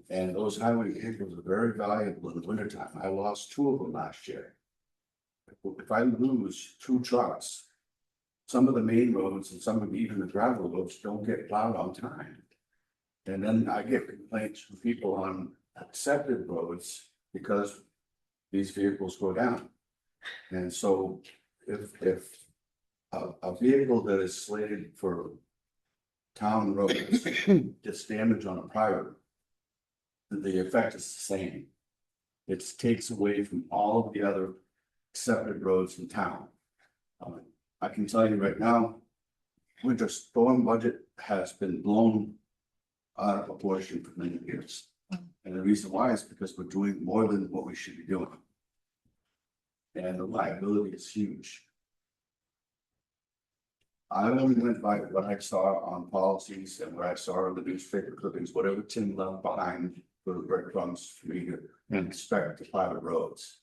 And those highway vehicles are very valuable in the wintertime. I lost 2 of them last year. If I lose 2 trucks, some of the main roads and some of even the gravel roads don't get plowed on time. And then I get complaints from people on accepted roads because these vehicles go down. And so if a vehicle that is slated for town roads gets damaged on a private, the effect is the same. It takes away from all of the other accepted roads in town. I can tell you right now, winter storm budget has been blown out of proportion for many years. And the reason why is because we're doing more than what we should be doing. And the liability is huge. I only went by what I saw on policies and what I saw in the newspaper clippings, whatever Tim left behind for the breadcrumbs for me to inspect the private roads.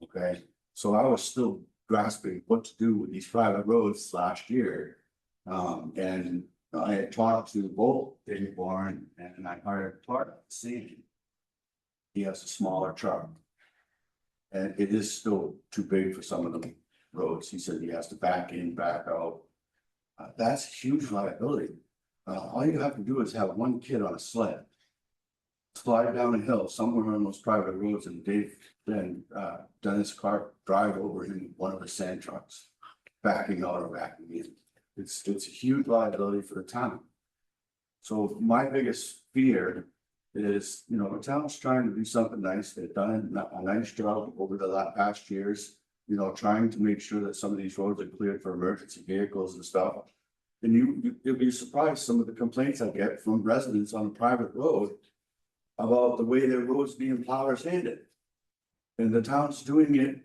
Okay, so I was still grasping what to do with these private roads last year. And I had talked to both Dave Warren and I hired Clark Sandy. He has a smaller truck. And it is still too big for some of the roads. He said he has to back in, back out. That's huge liability. All you have to do is have one kid on a sled, slide down a hill somewhere on those private roads, and Dave then Dennis Clark drive over in one of the sand trucks, backing out or backing in. It's a huge liability for the town. So my biggest fear is, you know, the town's trying to do something nice. They've done a nice job over the past years, you know, trying to make sure that some of these roads are cleared for emergency vehicles and stuff. And you'll be surprised some of the complaints I get from residents on a private road about the way their roads being plowed or sanded. And the town's doing it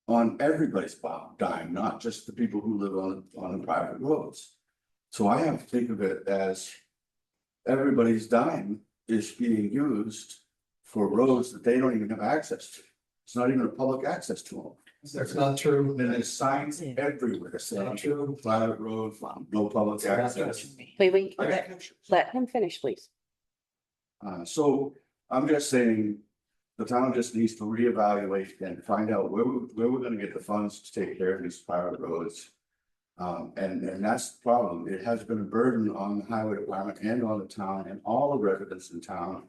on everybody's dime, not just the people who live on the private roads. So I have to think of it as everybody's dime is being used for roads that they don't even have access to. It's not even a public access to them. That's not true. And there's signs everywhere saying private road, no public access. Wait, I got pictures. let him finish, please. So I'm just saying, the town just needs to reevaluate and find out where we're gonna get the funds to take care of these private roads. And that's the problem. It has been a burden on the highway department and on the town and all the residents in town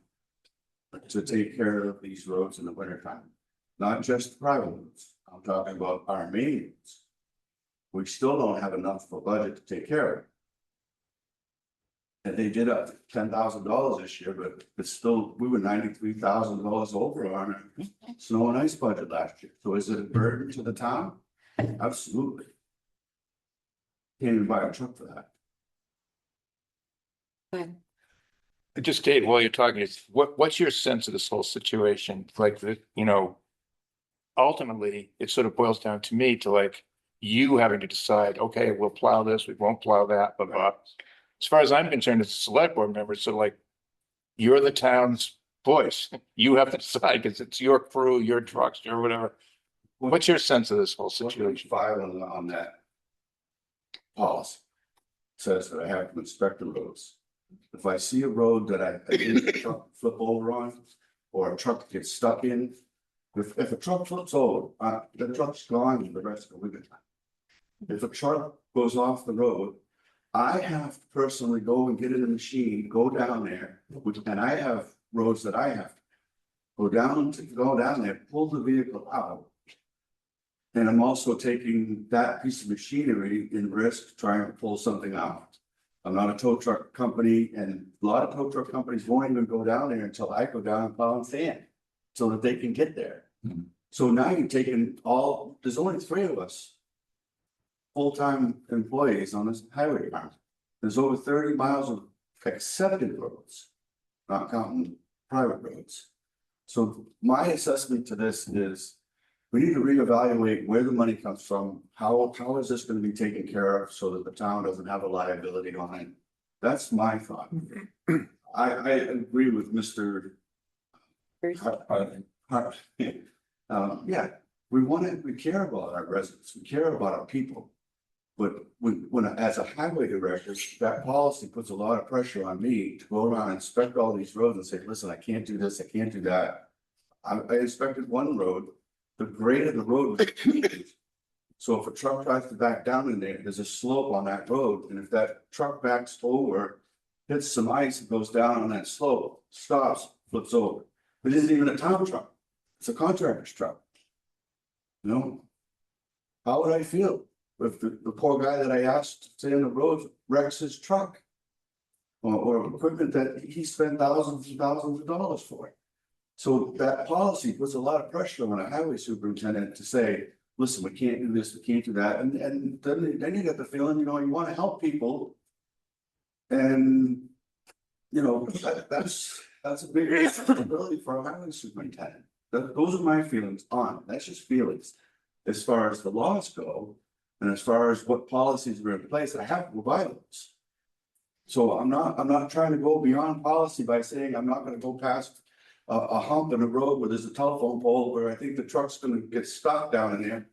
to take care of these roads in the wintertime, not just private roads. I'm talking about our main roads. We still don't have enough for budget to take care of it. And they did up $10,000 this year, but it's still, we were $93,000 over on our snow and ice budget last year. So is it a burden to the town? Absolutely. Can't even buy a truck for that. Just Dave, while you're talking, what's your sense of this whole situation? Like, you know, ultimately, it sort of boils down to me to like you having to decide, okay, we'll plow this, we won't plow that, but as far as I'm concerned, as a select board member, so like you're the town's voice. You have to decide because it's your crew, your trucks, your whatever. What's your sense of this whole situation? File on that policy says that I have to inspect the roads. If I see a road that I didn't flip over on, or a truck gets stuck in, if a truck flips over, the truck's gone for the rest of the winter time. If a truck goes off the road, I have to personally go and get in the machine, go down there, and I have roads that I have to go down there, pull the vehicle out. And I'm also taking that piece of machinery in risk trying to pull something out. I'm not a tow truck company, and a lot of tow truck companies won't even go down there until I go down and plow and sand so that they can get there. Mhm. So now you're taking there's only 3 of us full-time employees on this highway department. There's over 30 miles of accepted roads, not counting private roads. So my assessment to this is we need to reevaluate where the money comes from. How is this going to be taken care of so that the town doesn't have a liability on it? That's my thought. I agree with Mr. Yeah, we care about our residents, we care about our people. But when as a highway director, that policy puts a lot of pressure on me to go around and inspect all these roads and say, listen, I can't do this, I can't do that. I inspected one road, the grade of the road was huge. So if a truck tries to back down in there's a slope on that road, and if that truck backs over, hits some ice, and goes down on that slope, stops, flips over. It isn't even a town truck, it's a contractor's truck. You know? how would I feel if the poor guy that I asked to stay on the road wrecks his truck? Or equipment that he spent thousands and thousands of dollars for. So that policy puts a lot of pressure on a highway superintendent to say, listen, we can't do this, we can't do that, and then you get the feeling, you want to help people. And, that's a big responsibility for a highway superintendent. Those are my feelings on it. That's just feelings. As far as the laws go, and as far as what policies are in place, I have to go by those. So I'm not trying to go beyond policy by saying I'm not gonna go past a hump in a road where there's a telephone pole where I think the truck's gonna get stuck down in there.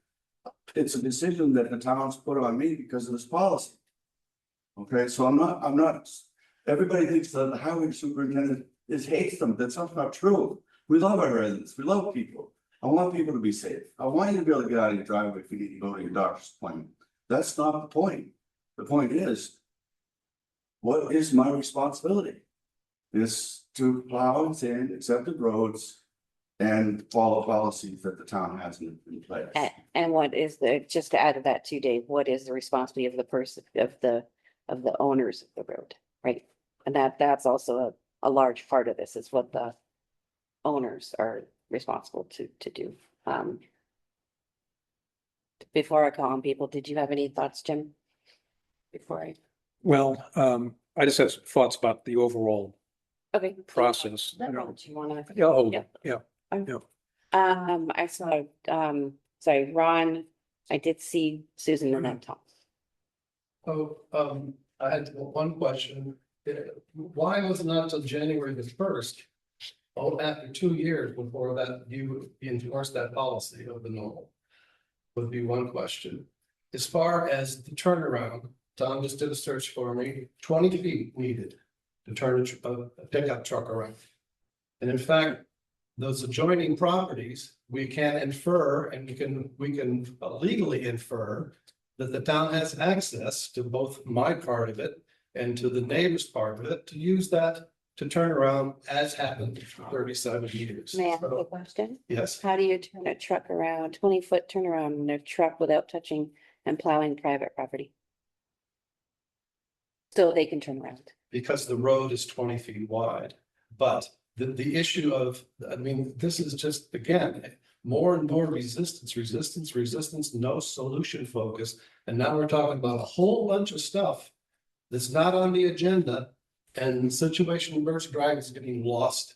It's a decision that the town's put on me because of this policy. Okay, so I'm not, everybody thinks that the highway superintendent hates them. That's not true. We love our residents. We love people. I want people to be safe. I want you to be able to get out of your driveway if you need to go to your doctor's appointment. That's not the point. The point is, what is my responsibility? Is to plow and sand accepted roads and follow policies that the town has in place. And what is just to add to that too, Dave, what is the responsibility of the person, of the owners of the road, right? And that's also a large part of this, is what the owners are responsible to do. Before I call on people, did you have any thoughts, Jim? Before I. Well, I just have some thoughts about the overall Okay. process. Do you wanna? Yeah. I saw, sorry, Ron, I did see Susan and then Tom. Oh, I had one question. Why was it not until January the 1st? Oh, after 2 years before that, you enforced that policy of the normal? Would be one question. As far as the turnaround, Tom just did a search for me, 20 feet needed to turn a pickup truck around. And in fact, those adjoining properties, we can infer, and we can legally infer that the town has access to both my part of it and to the neighbor's part of it to use that to turn around, as happened for 37 years. May I ask a question? Yes, How do you turn a truck around, 20-foot turnaround in a truck without touching and plowing private property? So they can turn around. because the road is 20 feet wide. But the issue of, I mean, this is just, again, more and more resistance, no solution focus. And now we're talking about a whole bunch of stuff that's not on the agenda. And the situation in Birch Drive is getting lost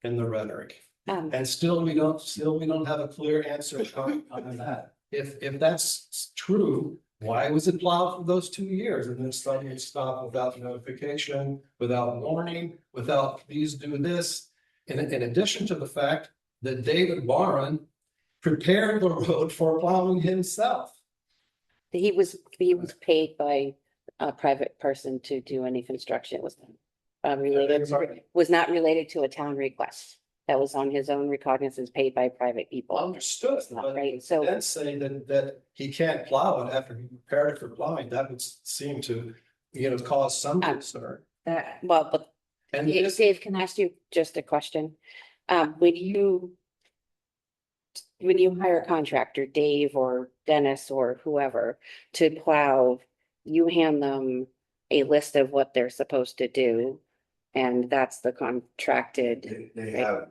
in the rhetoric. And still we don't have a clear answer on that. If that's true, why was it plowed for those 2 years and then suddenly stopped without notification, without warning, without please do this? In addition to the fact that David Warren prepared the road for plowing himself. He was paid by a private person to do any construction. It was was not related to a town request. That was on his own recognizance, paid by private people. Understood, but Right, so then saying that he can't plow it after he prepared it for plowing, that would seem to, cause some concern. well, but And Dave, can I ask you just a question? When you hire a contractor, Dave or Dennis or whoever, to plow, you hand them a list of what they're supposed to do. And that's the contracted, They have.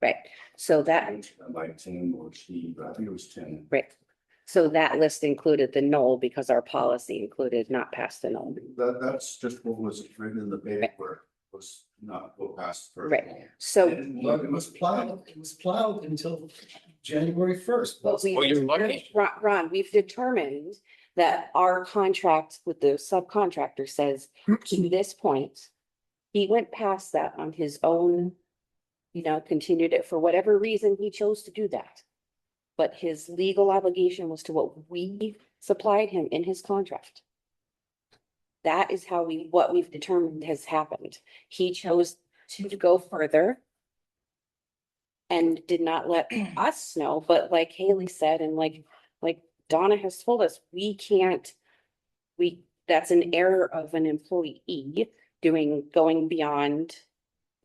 right? So that, Like Tim or Steve, I think it was Tim. right. So that list included the knoll because our policy included not past the knoll. That's just what was written in the paper, was not go past. the first Right. one. So But it was plowed until January 1st. But Well, you're lucky. Ron, we've determined that our contract with the subcontractor says to this point. He went past that on his own, continued it for whatever reason he chose to do that. But his legal obligation was to what we supplied him in his contract. That is how what we've determined has happened. He chose to go further. And did not let us know, but like Haley said, and like Donna has told us, that's an error of an employee going beyond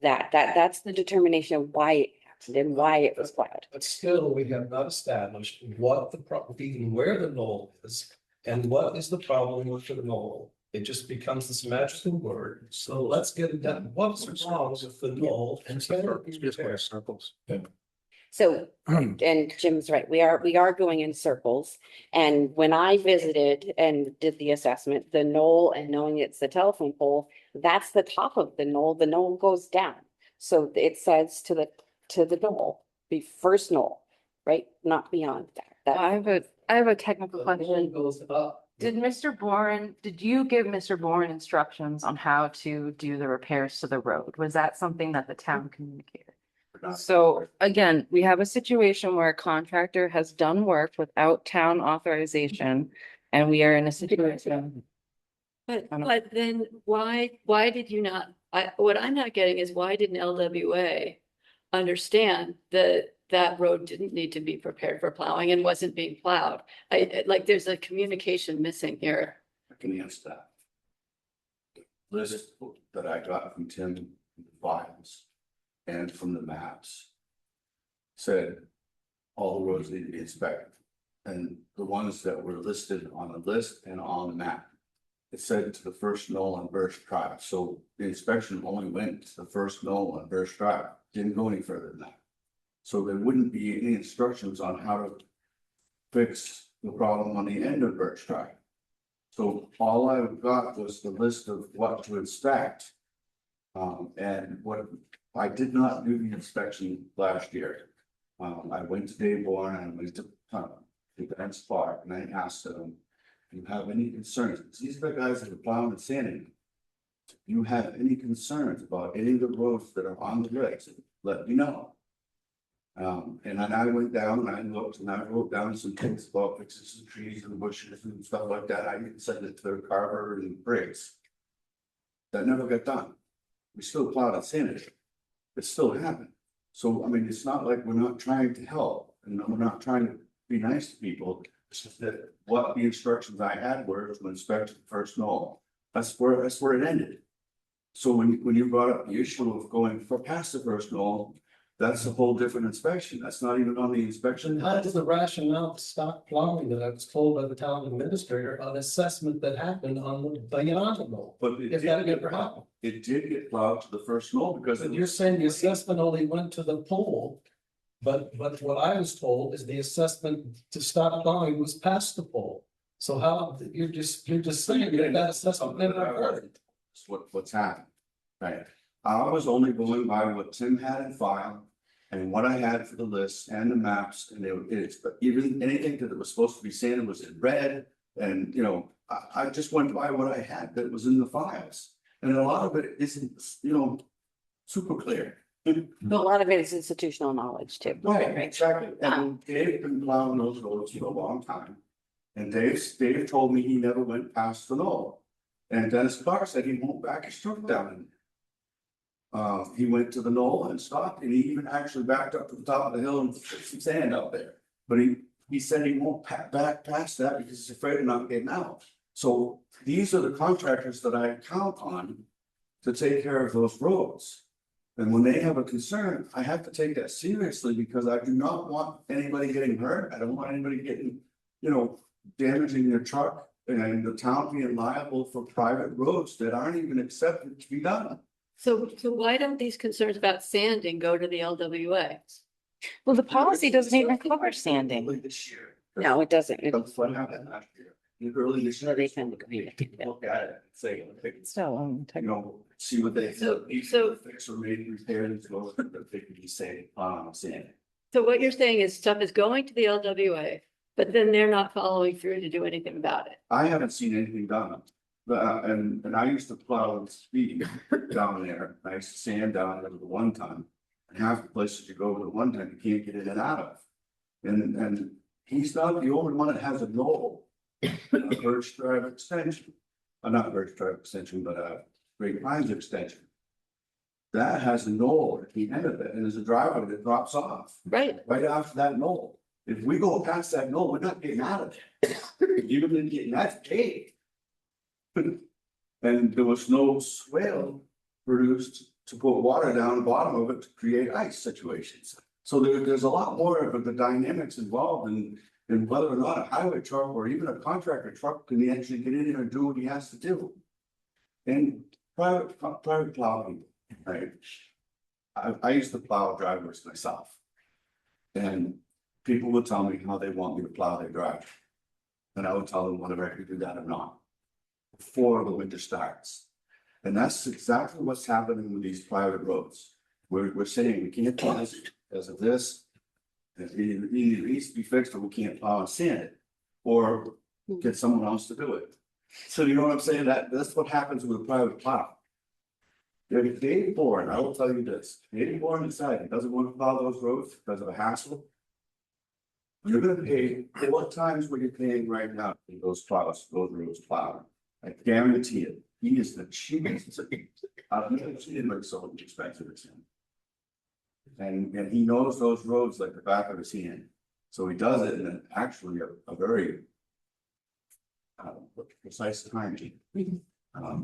that. That's the determination of why it happened and why it was plowed. But still, we have not established what the even where the knoll is and what is the problem with the knoll. It just becomes this magical word. So let's get it done. What's wrong with the knoll? And It's just like circles. So, and Jim's right, we are going in circles. And when I visited and did the assessment, the knoll, and knowing it's the telephone pole, that's the top of the knoll goes down. So it says to the knoll, the first knoll, right? Not beyond that. I have a technical The knoll question. goes up. Did you give Mr. Bourne instructions on how to do the repairs to the road? Was that something that the town communicated? So again, we have a situation where a contractor has done work without town authorization, and we are in a situation. But then why did you not, what I'm not getting is why didn't LWA understand that road didn't need to be prepared for plowing and wasn't being plowed? Like, there's a communication missing here. I can answer that. The list that I got from Tim, in the files, and from the maps said all the roads need to be inspected. And the ones that were listed on the list and on the map, it said to the first knoll on Birch Drive. So the inspection only went to the first knoll on Birch Drive, didn't go any further than that. So there wouldn't be any instructions on how to fix the problem on the end of Birch Drive. So all I got was the list of what to inspect. And what I did not do the inspection last year. I went to Dave Bourne and I went to Ben's Park and I asked them, do you have any concerns? Because these are the guys that are plowing and sanding. Do you have any concerns about any of the roads that are on the list? Let me know. And then I went down and I looked and I wrote down some things about fixing some trees and bushes and stuff like that. I even sent it to their Carver and Briggs. That never got done. We still plowed and sanded it. It still happened. So, I mean, it's not like we're not trying to help and we're not trying to be nice to people. It's just that what the instructions I had were to inspect the first knoll. That's where it ended. So when you brought up the issue of going past the first knoll, that's a whole different inspection. That's not even on the inspection. That is the rationale to stop plowing that I was told by the town administrator on assessment that happened on the Bayonata knoll. But it If did that get never happened. It did get plowed to the first knoll because But you're saying the assessment only went to the pole. But what I was told is the assessment to stop plowing was past the pole. So how, you're just saying that assessment never occurred. what's happened, right? I was only going by what Tim had in file and what I had for the list and the maps and but even anything that was supposed to be sanded was in red. And, you know, I just went by what I had that was in the files. And a lot of it isn't, you know, super clear. But a lot of it is institutional knowledge too. Right, exactly. And Dave been plowing those roads for a long time. And Dave told me he never went past the knoll. And Dennis Clark said he won't back his truck down. He went to the knoll and stopped, and he even actually backed up to the top of the hill and put some sand out there. But he said he won't back past that because he's afraid of not getting out. So these are the contractors that I count on to take care of those roads. And when they have a concern, I have to take that seriously because I do not want anybody getting hurt. I don't want anybody getting, you know, damaging their truck and the town being liable for private roads that aren't even accepted to be done. So why don't these concerns about sanding go to the LWA? Well, the policy doesn't even cover sanding. Early this year. No, it doesn't. That's what happened last year. Early this year. They kind of agree. Look at it and say, So, you know, see what they. So- Fix or maybe repair and go with it, they could be saying, saying. So what you're saying is stuff is going to the LWA, but then they're not following through to do anything about it. I haven't seen anything done. But, and I used to plow and speed down there. I used to sand down there with the 1 ton. And half the places you go with the 1 ton, you can't get in and out of. And he's not the only one that has a knoll. Birch Drive extension. Not Birch Drive extension, but Great Pines extension. That has a knoll at the end of it, and there's a driveway that drops off. Right. Right after that knoll. If we go past that knoll, we're not getting out of there. You're gonna get, that's paved. And there was no swale produced to put water down the bottom of it to create ice situations. So there's a lot more of the dynamics involved in whether or not a highway truck or even a contractor truck can actually get in there and do what he has to do. And private plowing, right? I used to plow driveways myself. And people would tell me how they want me to plow their drive. And I would tell them whether I could do that or not before the winter starts. And that's exactly what's happening with these private roads. We're saying we can't plow this because of this. It either needs to be fixed or we can't plow and sand it, or get someone else to do it. So you know what I'm saying? That's what happens with a private plow. If Dave Bourne, I will tell you this, Dave Bourne decided he doesn't want to plow those roads because of a hassle. You're gonna pay, what times were you paying right now for those roads plowed? I guarantee it, he is the cheapest. I've never seen him so expensive as him. And he knows those roads like the back of his hand. So he does it in actually a very precise timing.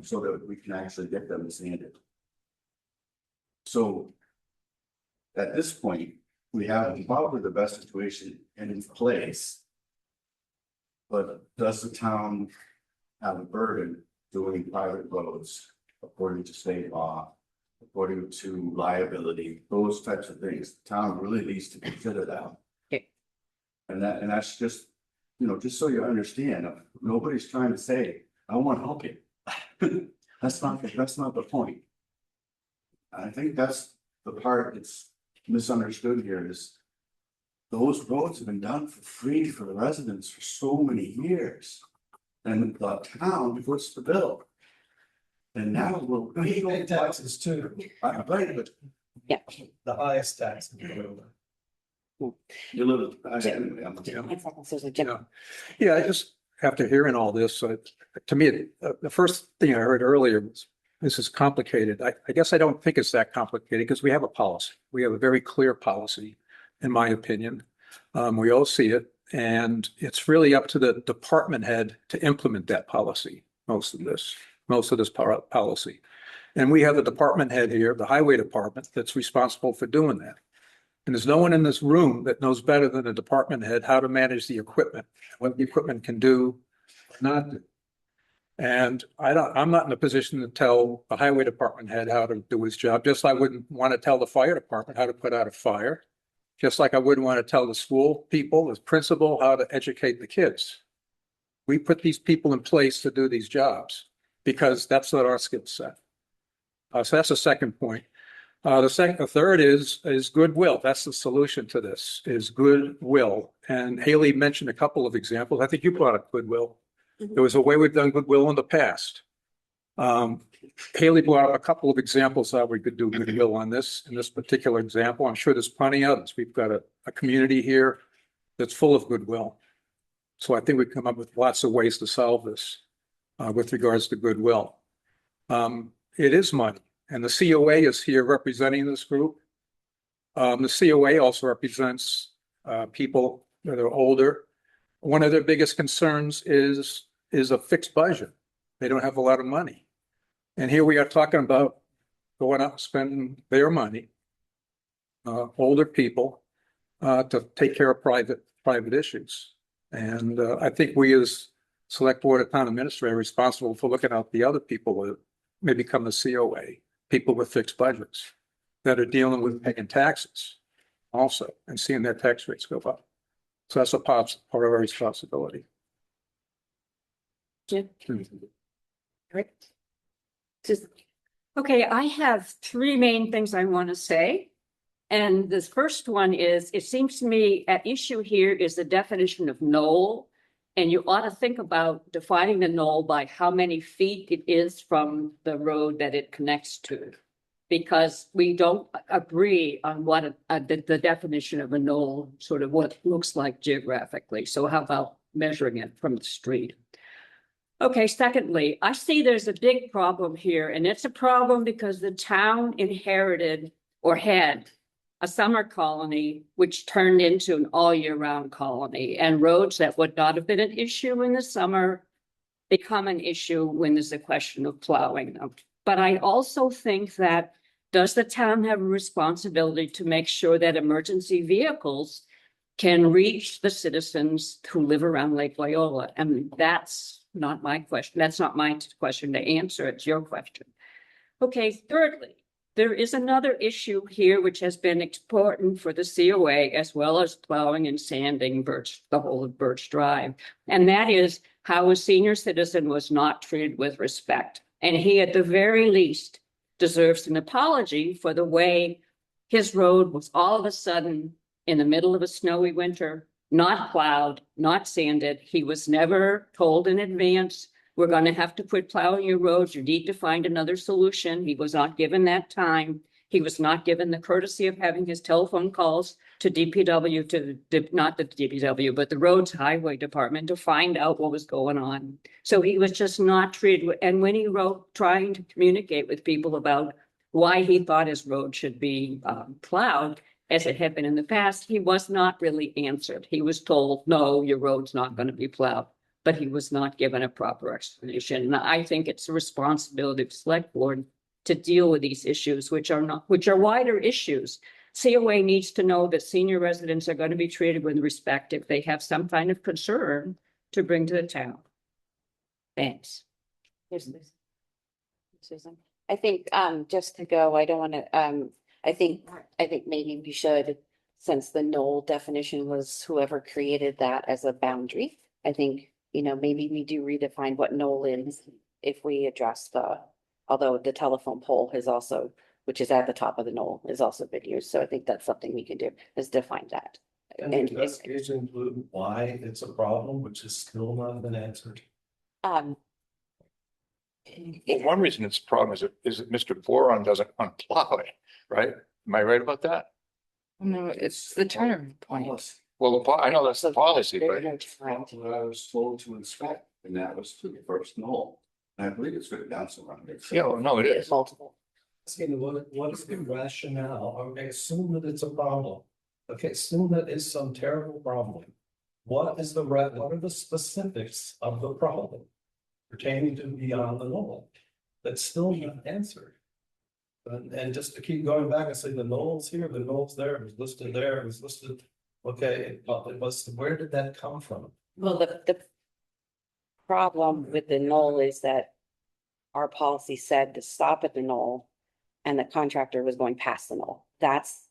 So that we can actually get them sanded. So at this point, we have probably the best situation in place. But does the town have a burden doing private roads according to state law, according to liability, those types of things? The town really needs to consider that. Okay. And that's just, you know, just so you understand, nobody's trying to say, I want to help you. That's not the point. I think that's the part that's misunderstood here is those roads have been done for free for the residents for so many years. And the town puts the bill. And now we'll pay taxes too. Right, but Yeah. The highest tax in the world. you live. Yeah, I just after hearing all this, to me, the first thing I heard earlier was, this is complicated. I guess I don't think it's that complicated because we have a policy. We have a very clear policy, in my opinion. We all see it, and it's really up to the department head to implement that policy, most of this policy. And we have a department head here, the highway department, that's responsible for doing that. And there's no one in this room that knows better than the department head how to manage the equipment, what the equipment can do, not do. And I'm not in a position to tell the highway department head how to do his job, just like I wouldn't want to tell the fire department how to put out a fire. Just like I wouldn't want to tell the school people, the principal, how to educate the kids. We put these people in place to do these jobs because that's not our skill set. So that's the second point. The third is goodwill. That's the solution to this, is goodwill. And Haley mentioned a couple of examples. I think you brought up goodwill. There was a way we've done goodwill in the past. Haley brought up a couple of examples how we could do goodwill on this, in this particular example. I'm sure there's plenty others. We've got a community here that's full of goodwill. So I think we come up with lots of ways to solve this with regards to goodwill. It is money, and the COA is here representing this group. The COA also represents people that are older. One of their biggest concerns is a fixed budget. They don't have a lot of money. And here we are talking about going out and spending their money, older people, to take care of private issues. And I think we as Select Board of Town Administrator are responsible for looking out the other people that may become the COA, people with fixed budgets that are dealing with paying taxes also and seeing their tax rates go up. So that's a part of our responsibility. Yeah. Right. Okay, I have three main things I want to say. And the first one is, it seems to me at issue here is the definition of knoll. And you ought to think about defining the knoll by how many feet it is from the road that it connects to. Because we don't agree on what the definition of a knoll, sort of what it looks like geographically. So how about measuring it from the street? Okay, secondly, I see there's a big problem here, and it's a problem because the town inherited or had a summer colony, which turned into an all year round colony, and roads that would not have been an issue in the summer become an issue when there's a question of plowing them. But I also think that Does the town have a responsibility to make sure that emergency vehicles can reach the citizens who live around Lake Viola? And that's not my question. That's not my question to answer. It's your question. Okay, thirdly, there is another issue here which has been important for the COA as well as plowing and sanding the whole of Birch Drive. And that is how a senior citizen was not treated with respect. And he, at the very least, deserves an apology for the way his road was all of a sudden in the middle of a snowy winter, not plowed, not sanded. He was never told in advance, we're going to have to quit plowing your roads. You need to find another solution. He was not given that time. He was not given the courtesy of having his telephone calls to DPW, not the DPW, but the Roads Highway Department to find out what was going on. So he was just not treated. And when he wrote, trying to communicate with people about why he thought his road should be plowed, as it had been in the past, he was not really answered. He was told, no, your road's not going to be plowed, but he was not given a proper explanation. And I think it's the responsibility of the select board to deal with these issues, which are wider issues. COA needs to know that senior residents are going to be treated with respect if they have some kind of concern to bring to the town. Thanks. Here's this. Susan, I think, just to go, I don't want to, I think maybe we should, since the knoll definition was whoever created that as a boundary, I think, maybe we do redefine what knoll is if we address although the telephone pole has also, which is at the top of the knoll, is also been used. So I think that's something we can do, is define that. And the investigation include why it's a problem, which is still not been answered. Well, one reason it's a problem is that Mr. Boron doesn't unplow it, right? Am I right about that? No, it's the turn point. Well, I know that's the policy, but I was told to inspect, and that was to the first knoll. And I believe it's written down somewhere. yeah, well, no, it is. Multiple. Asking what is the rationale? Okay, assume that it's a problem. Okay, assume that is some terrible problem. What are the specifics of the problem pertaining to beyond the knoll? That's still not answered. And just to keep going back and say the knoll's here, the knoll's there, it was listed there, it was listed. Okay, where did that come from? Well, the problem with the knoll is that our policy said to stop at the knoll and the contractor was going past the knoll. That's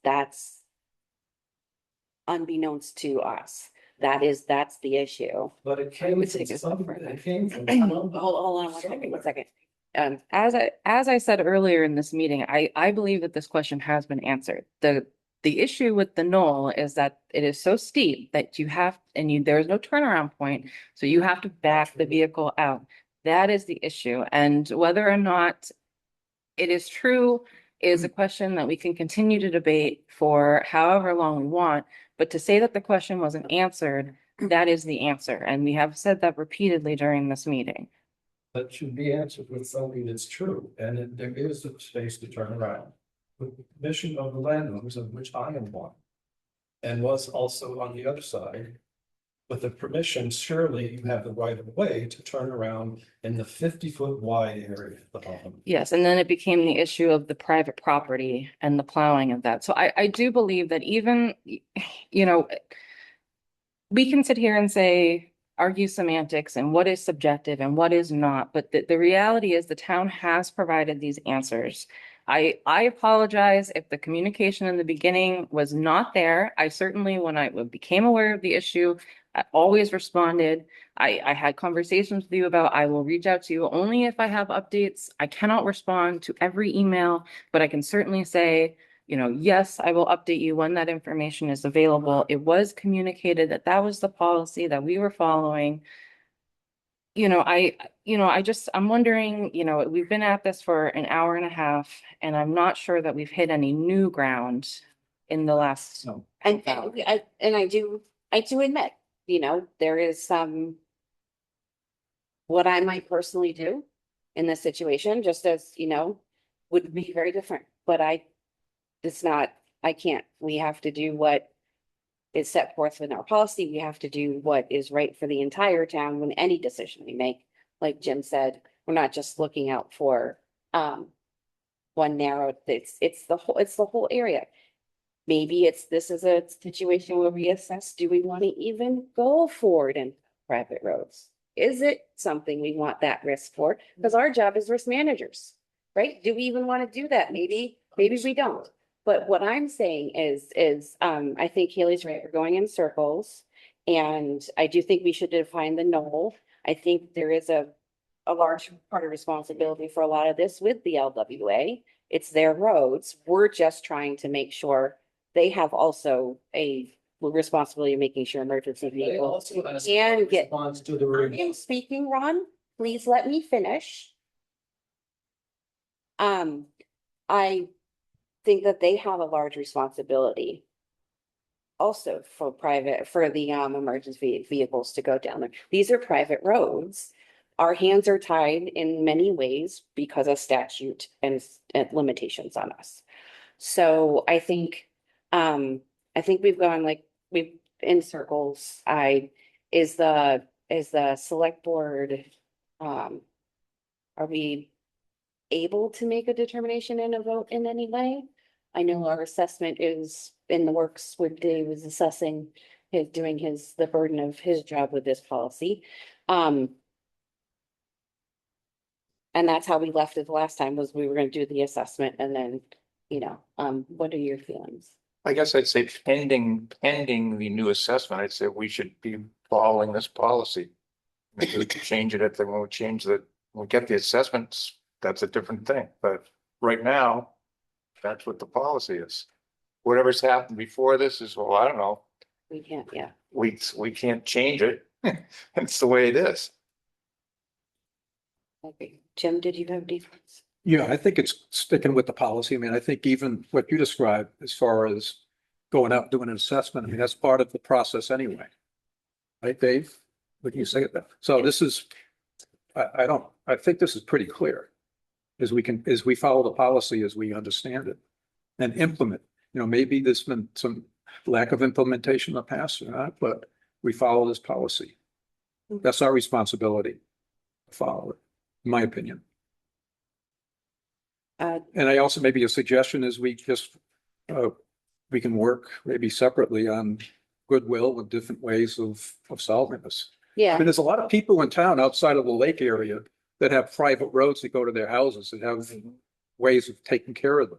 unbeknownst to us. That's the issue. But it came would from take it somewhere. further. It came from. Hold on one second. As I said earlier in this meeting, I believe that this question has been answered. The issue with the knoll is that it is so steep that there is no turnaround point. So you have to back the vehicle out. That is the issue. And whether or not it is true is a question that we can continue to debate for however long we want. But to say that the question wasn't answered, that is the answer. And we have said that repeatedly during this meeting. That should be answered with something that's true, and there is a space to turn around. With the permission of the landowners, of which I am one. And was also on the other side. With the permission, surely you have the right of way to turn around in the 50-foot wide area at the bottom. Yes, and then it became the issue of the private property and the plowing of that. So I do believe that even, we can sit here and argue semantics and what is subjective and what is not, but the reality is the town has provided these answers. I apologize if the communication in the beginning was not there. I certainly, when I became aware of the issue, I always responded. I had conversations with you about, I will reach out to you only if I have updates. I cannot respond to every email, but I can certainly say, yes, I will update you when that information is available. It was communicated that that was the policy that we were following. I'm wondering, we've been at this for an hour and a half, and I'm not sure that we've hit any new ground in the last. And I do admit, there is some. What I might personally do in this situation, just as, would be very different, but I can't, we have to do what is set forth in our policy. We have to do what is right for the entire town when any decision we make. Like Jim said, we're not just looking out for one narrow, it's the whole area. Maybe this is a situation where we assess, do we want to even go forward in private roads? Is it something we want that risk for? Because our job is risk managers, right? Do we even want to do that? Maybe we don't. But what I'm saying is, I think Haley's right, we're going in circles. And I do think we should define the knoll. I think there is a large part of responsibility for a lot of this with the LWA. It's their roads. We're just trying to make sure they have also a responsibility of making sure emergency They vehicles also has can get. response to the. I am speaking, Ron. Please let me finish. I think that they have a large responsibility also for the emergency vehicles to go down there. These are private roads. Our hands are tied in many ways because of statute and limitations on us. So I think we've gone we've in circles. Is the select board, are we able to make a determination and a vote in any way? I know our assessment is in the works with Dave is assessing doing the burden of his job with this policy. And that's how we left it the last time, was we were gonna do the assessment and then, what are your feelings? I guess I'd say pending the new assessment, I'd say we should be following this policy. Maybe we could change it when we get the assessments, that's a different thing, but right now, that's what the policy is. Whatever's happened before this is, well, I don't know, We can't, yeah. we can't change it. It's the way it is. Okay. Jim, did you have defense? Yeah, I think it's sticking with the policy. I mean, I think even what you described as far as going out, doing an assessment, I mean, that's part of the process anyway. Right, Dave? What do you say about? So this is, I think this is pretty clear. As we follow the policy as we understand it and implement, maybe there's been some lack of implementation in the past or not, but we follow this policy. That's our responsibility to follow it, in my opinion. And I also, maybe a suggestion is we can work maybe separately on goodwill with different ways of solving this. Yeah. I mean, there's a lot of people in town outside of the lake area that have private roads that go to their houses that have ways of taking care of them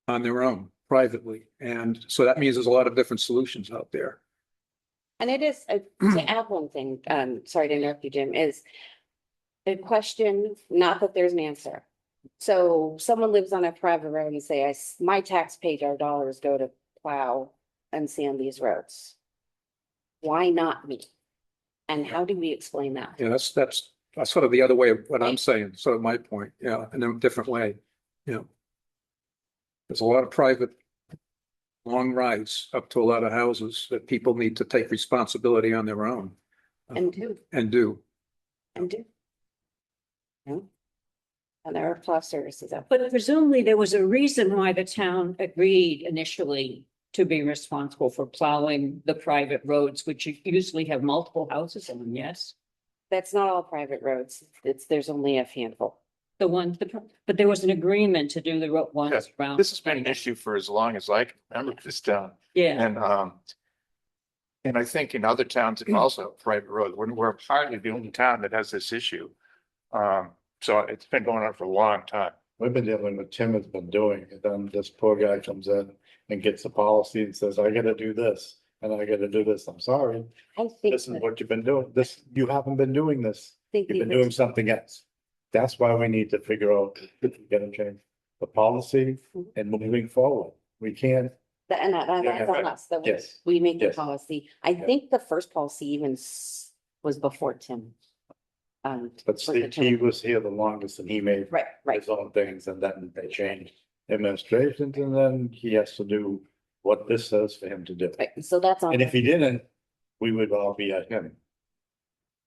on their own privately. And so that means there's a lot of different solutions out there. And it is, to add one thing, sorry to interrupt you, Jim, is a question, not that there's an answer. So someone lives on a private road and say, my tax paid our dollars go to plow and sand these roads. Why not me? And how do we explain that? Yeah, that's sort of the other way of what I'm saying, sort of my point, yeah, in a different way, There's a lot of private long rides up to a lot of houses that people need to take responsibility on their own. And do. Yeah. And there are plow services out. But presumably there was a reason why the town agreed initially to be responsible for plowing the private roads, which usually have multiple houses in them, yes? That's not all private roads. There's only a handful. But there was an agreement to do the ones Yes, around. this has been an issue for as long as I can remember this town. Yeah, And I think in other towns it also have private roads. We're hardly the only town that has this issue. So it's been going on for a long time. We've been dealing with Tim has been doing, and then this poor guy comes in and gets a policy and says, I gotta do this, and I gotta do this. I'm sorry. I think This is what you've been doing. You haven't been doing this. think You've been doing something else. That's why we need to figure out if we're gonna change the policy and moving forward. We can't. And that's on us, that Yes. we make the Yes. policy. I think the first policy even was before Tim. But was the Steve, he term. was here the longest and he made Right. his own things, and then they changed administrations, and then he has to do what this says for him to do. Right. So that's on. And if he didn't, we would all be at him.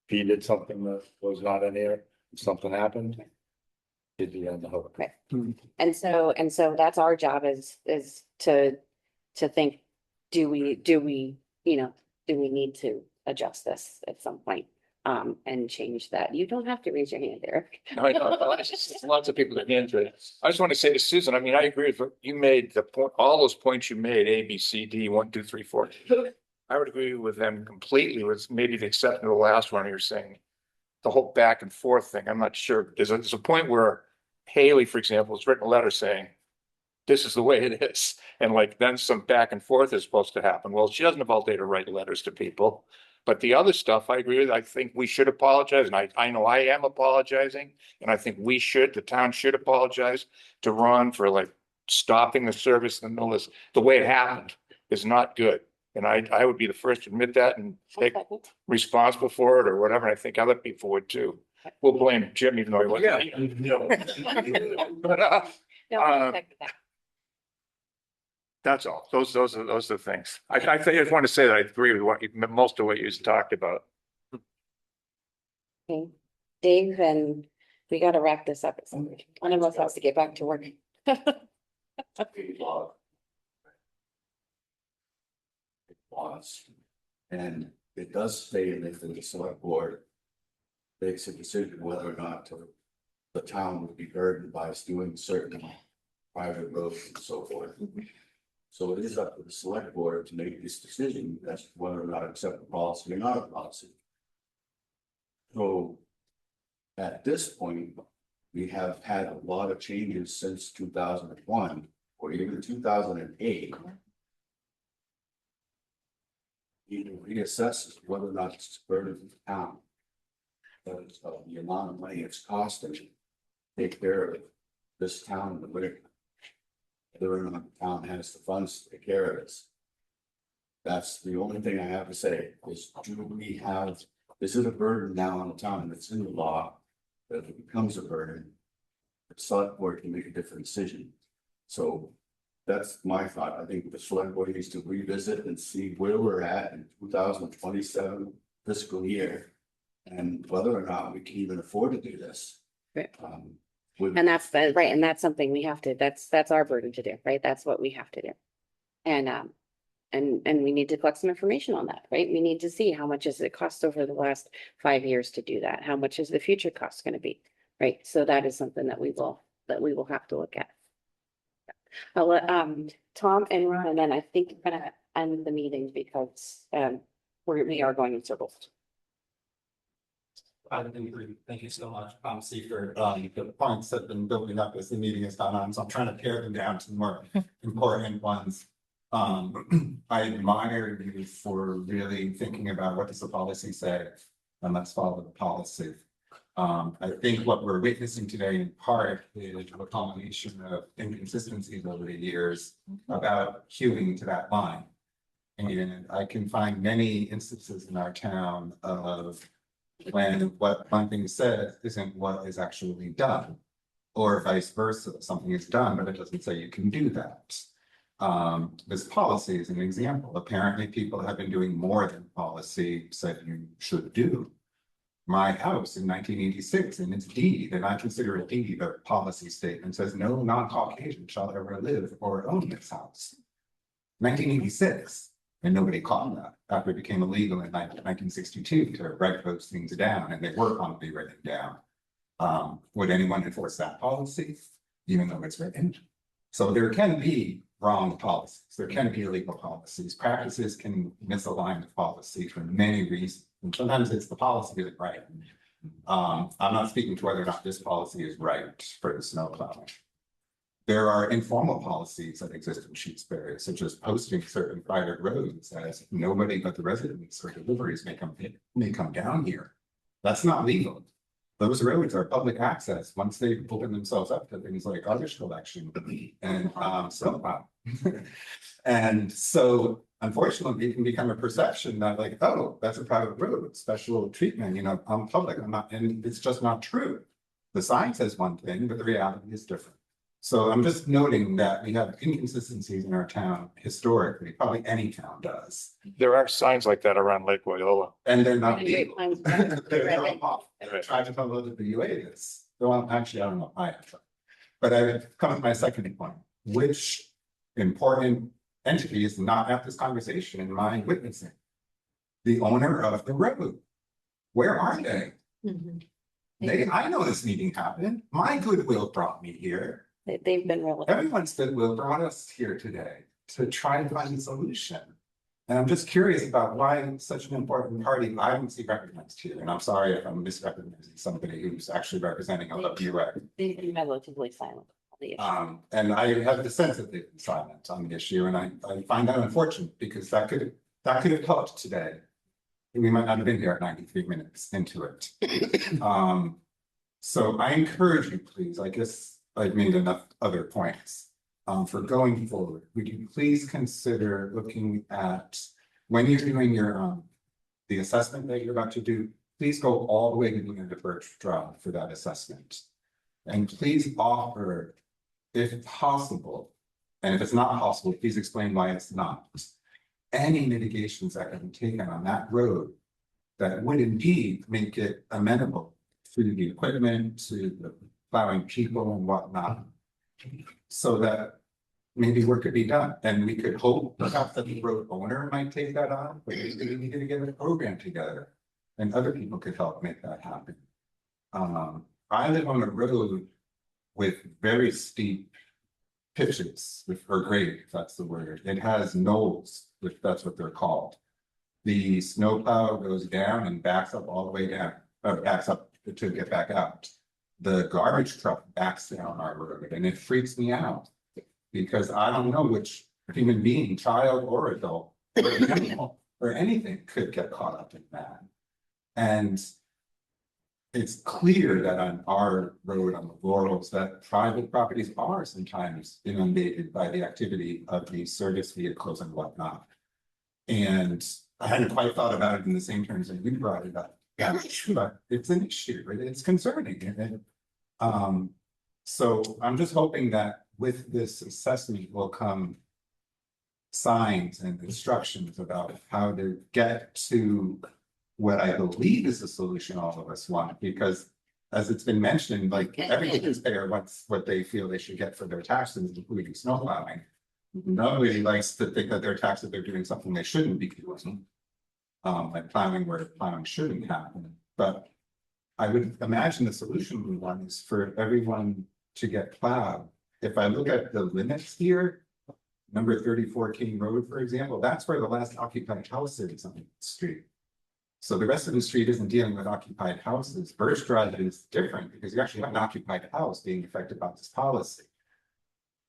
If he did something that was not in here, if something happened, he'd be on the hook. Right. And so that's our job is to think, do we need to adjust this at some point? and change that. You don't have to raise your hand, Eric. No, I know, it's just lots of people that hands raised. I just want to say to Susan, I mean, I agree with what you made the point, all those points you made, A, B, C, D, 1, 2, 3, 4. I would agree with them completely, with maybe the exception of the last one you're saying. The whole back and forth thing, I'm not sure. There's a point where Haley, for example, has written a letter saying, this is the way it is. And like, then some back and forth is supposed to happen. Well, she doesn't have all day to write letters to people. But the other stuff, I agree with. I think we should apologize. And I know I am apologizing. And I think the town should apologize to Ron for like stopping the service in the middle of this. The way it happened is not good. And I would be the first to admit that and take responsible for it or whatever. I think other people would too. We'll blame Jim, even though he wasn't. Yeah. But, No, I Uh, second that. that's all. Those are the things. I think I just want to say that I agree with most of what you just talked about. Okay. Dave, and we gotta wrap this up. One of us has to get back to work. Laws. And it does state that the select board makes a decision whether or not the town would be burdened by us doing certain private roads and so forth. So it is up to the select board to make this decision as to whether or not to accept the policy or not a policy. So at this point, we have had a lot of changes since 2001 or even 2008. You know, reassess whether or not it's a burden of the town. Because of the amount of money it's costing to take care of this town in the winter. Whether or not the town has the funds to take care of this. That's the only thing I have to say is, do we have, this is a burden now on the town and it's in the law. That if it becomes a burden, the select board can make a different decision. So that's my thought. I think the select board needs to revisit and see where we're at in 2027 fiscal year. And whether or not we can even afford to do this. Right. With And that's right, and that's something we have to, that's our burden to do, right? That's what we have to do. And we need to collect some information on that, right? We need to see how much has it cost over the last 5 years to do that? How much is the future cost going to be, right? So that is something that we will have to look at. I'll let Tom and Ron, and then I think we're gonna end the meeting because we are going in circles. I agree. Thank you so much, Seifert. The points have been building up as the meeting has gone on, so I'm trying to pare them down to the more important ones. I admire you for really thinking about what does the policy say, and let's follow the policy. I think what we're witnessing today in part is a combination of inconsistencies over the years about hewing to that line. And I can find many instances in our town of when what one thing says isn't what is actually done, or vice versa. Something is done, but it doesn't say you can do that. This policy is an example. Apparently, people have been doing more than policy said you should do. My house in 1986, in its deed, and I consider a deed a policy statement, says no non-Caucasian shall ever live or own this house. 1986. And nobody caught that after it became illegal in 1962 to write those things down, and they were going to be written down. Would anyone enforce that policy, even though it's written? So there can be wrong policies. There can be illegal policies. Practices can misalign the policy for many reasons. And sometimes it's the policy isn't right. I'm not speaking to whether or not this policy is right for the snow plowing. There are informal policies that exist in Shutesbury, such as posting certain private roads as nobody but the residents or deliveries may come down here. That's not legal. Those roads are public access once they open themselves up to things like garbage collection and snowplow. And so unfortunately, it can become a perception that like, oh, that's a private road, special treatment, you know, I'm public, I'm not, and it's just not true. The sign says one thing, but the reality is different. So I'm just noting that we have inconsistencies in our town historically, probably any town does. There are signs like that around Lake Loyola. And they're not Great legal. minds. They're off. I tried to tell the UA this. Well, actually, I don't know. I have. But I would come to my second point. Which important entity is not at this conversation in my witnessing? The owner of the road. Where are they? I know this meeting happened. My goodwill brought me here. They've been relative. Everyone's goodwill brought us here today to try and find a solution. And I'm just curious about why such an important party I don't see recognized here. And I'm sorry if I'm misrepresenting somebody who's actually representing LWA. They've been relatively silent on the issue. And I have the sense that they've been silent on the issue, and I find that unfortunate because that could have helped today. We might not have been here at 93 minutes into it. So I encourage you, please, I guess I've made enough other points. For going forward, would you please consider looking at, when you're doing your, the assessment that you're about to do, please go all the way to the end of Birch Drive for that assessment. And please offer, if possible, and if it's not possible, please explain why it's not, any mitigations that can be taken on that road that would indeed make it amenable to the equipment, to the plowing people and whatnot, so that maybe work could be done. And we could hope perhaps that the road owner might take that on, but we need to get a program together and other people could help make that happen. I live on a road with very steep pitches, or grade, if that's the word. It has knolls, if that's what they're called. The snowplow goes down and backs up all the way down, backs up to get back out. The garbage truck backs down our road and it freaks me out because I don't know which human being, child or adult, or animal, or anything could get caught up in that. And it's clear that on our road on the Laurels that private properties are sometimes inundated by the activity of these service vehicles and whatnot. And I hadn't quite thought about it in the same terms that you brought it up. Yeah, but it's an issue, right? It's concerning. So I'm just hoping that with this assessment will come signs and instructions about how to get to what I believe is the solution all of us want, because as it's been mentioned, like every taxpayer wants what they feel they should get for their taxes, including snow plowing. Nobody likes to think that their taxes are doing something they shouldn't be doing. Like plowing where plowing shouldn't happen. But I would imagine the solution we want is for everyone to get plowed. If I look at the limits here, number 34 King Road, for example, that's where the last occupied house is on the street. So the rest of the street isn't dealing with occupied houses. Birch Drive is different because you actually have an occupied house being affected by this policy.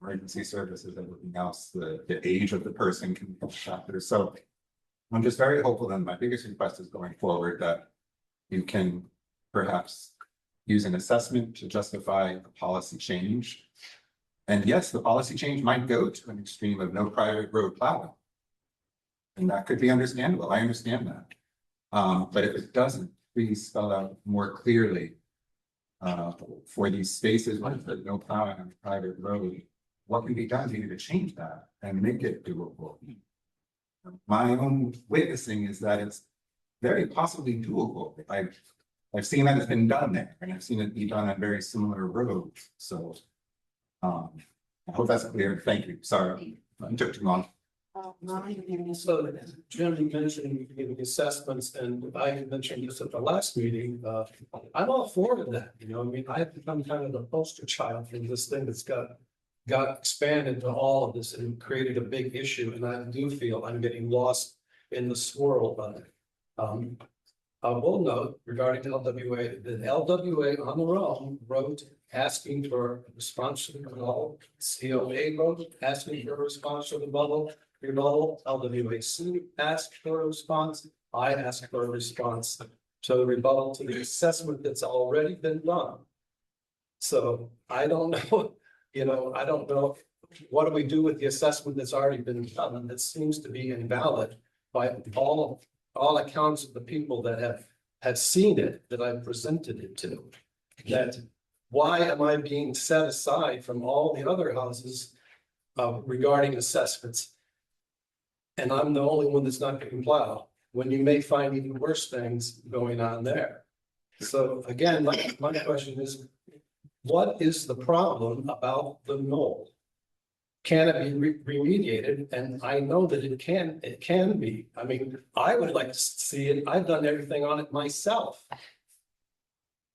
Emergency services, everything else, the age of the person can be factors. So I'm just very hopeful that my biggest request is going forward that you can perhaps use an assessment to justify a policy change. And yes, the policy change might go to an extreme of no private road plowing. And that could be understandable. I understand that. But if it doesn't, please spell out more clearly for these spaces with no plowing on a private road, what can be done to change that and make it doable. My own witnessing is that it's very possibly doable. I've seen that it's been done there, and I've seen it be done on very similar roads. So I hope that's clear. Thank you. Sorry, I took too long. So Jim mentioned the assessments, and I had mentioned this at the last meeting. I'm all for that. You know, I mean, I've become kind of the poster child for this thing that's got expanded to all of this and created a big issue. And I do feel I'm getting lost in the swirl of it. I will note regarding LWA, that LWA on their own wrote asking for a response to the rebuttal. COA wrote asking for a response to the rebuttal. LWAC asked for a response. I asked for a response to the rebuttal to the assessment that's already been done. So I don't know, you know, I don't know what do we do with the assessment that's already been done, and that seems to be invalid by all accounts of the people that have seen it, that I've presented it to. That why am I being set aside from all the other houses regarding assessments? And I'm the only one that's not getting plowed, when you may find even worse things going on there. So again, my question is, what is the problem about the knoll? can it be remediated? And I know that it can be. I mean, I would like to see it. I've done everything on it myself.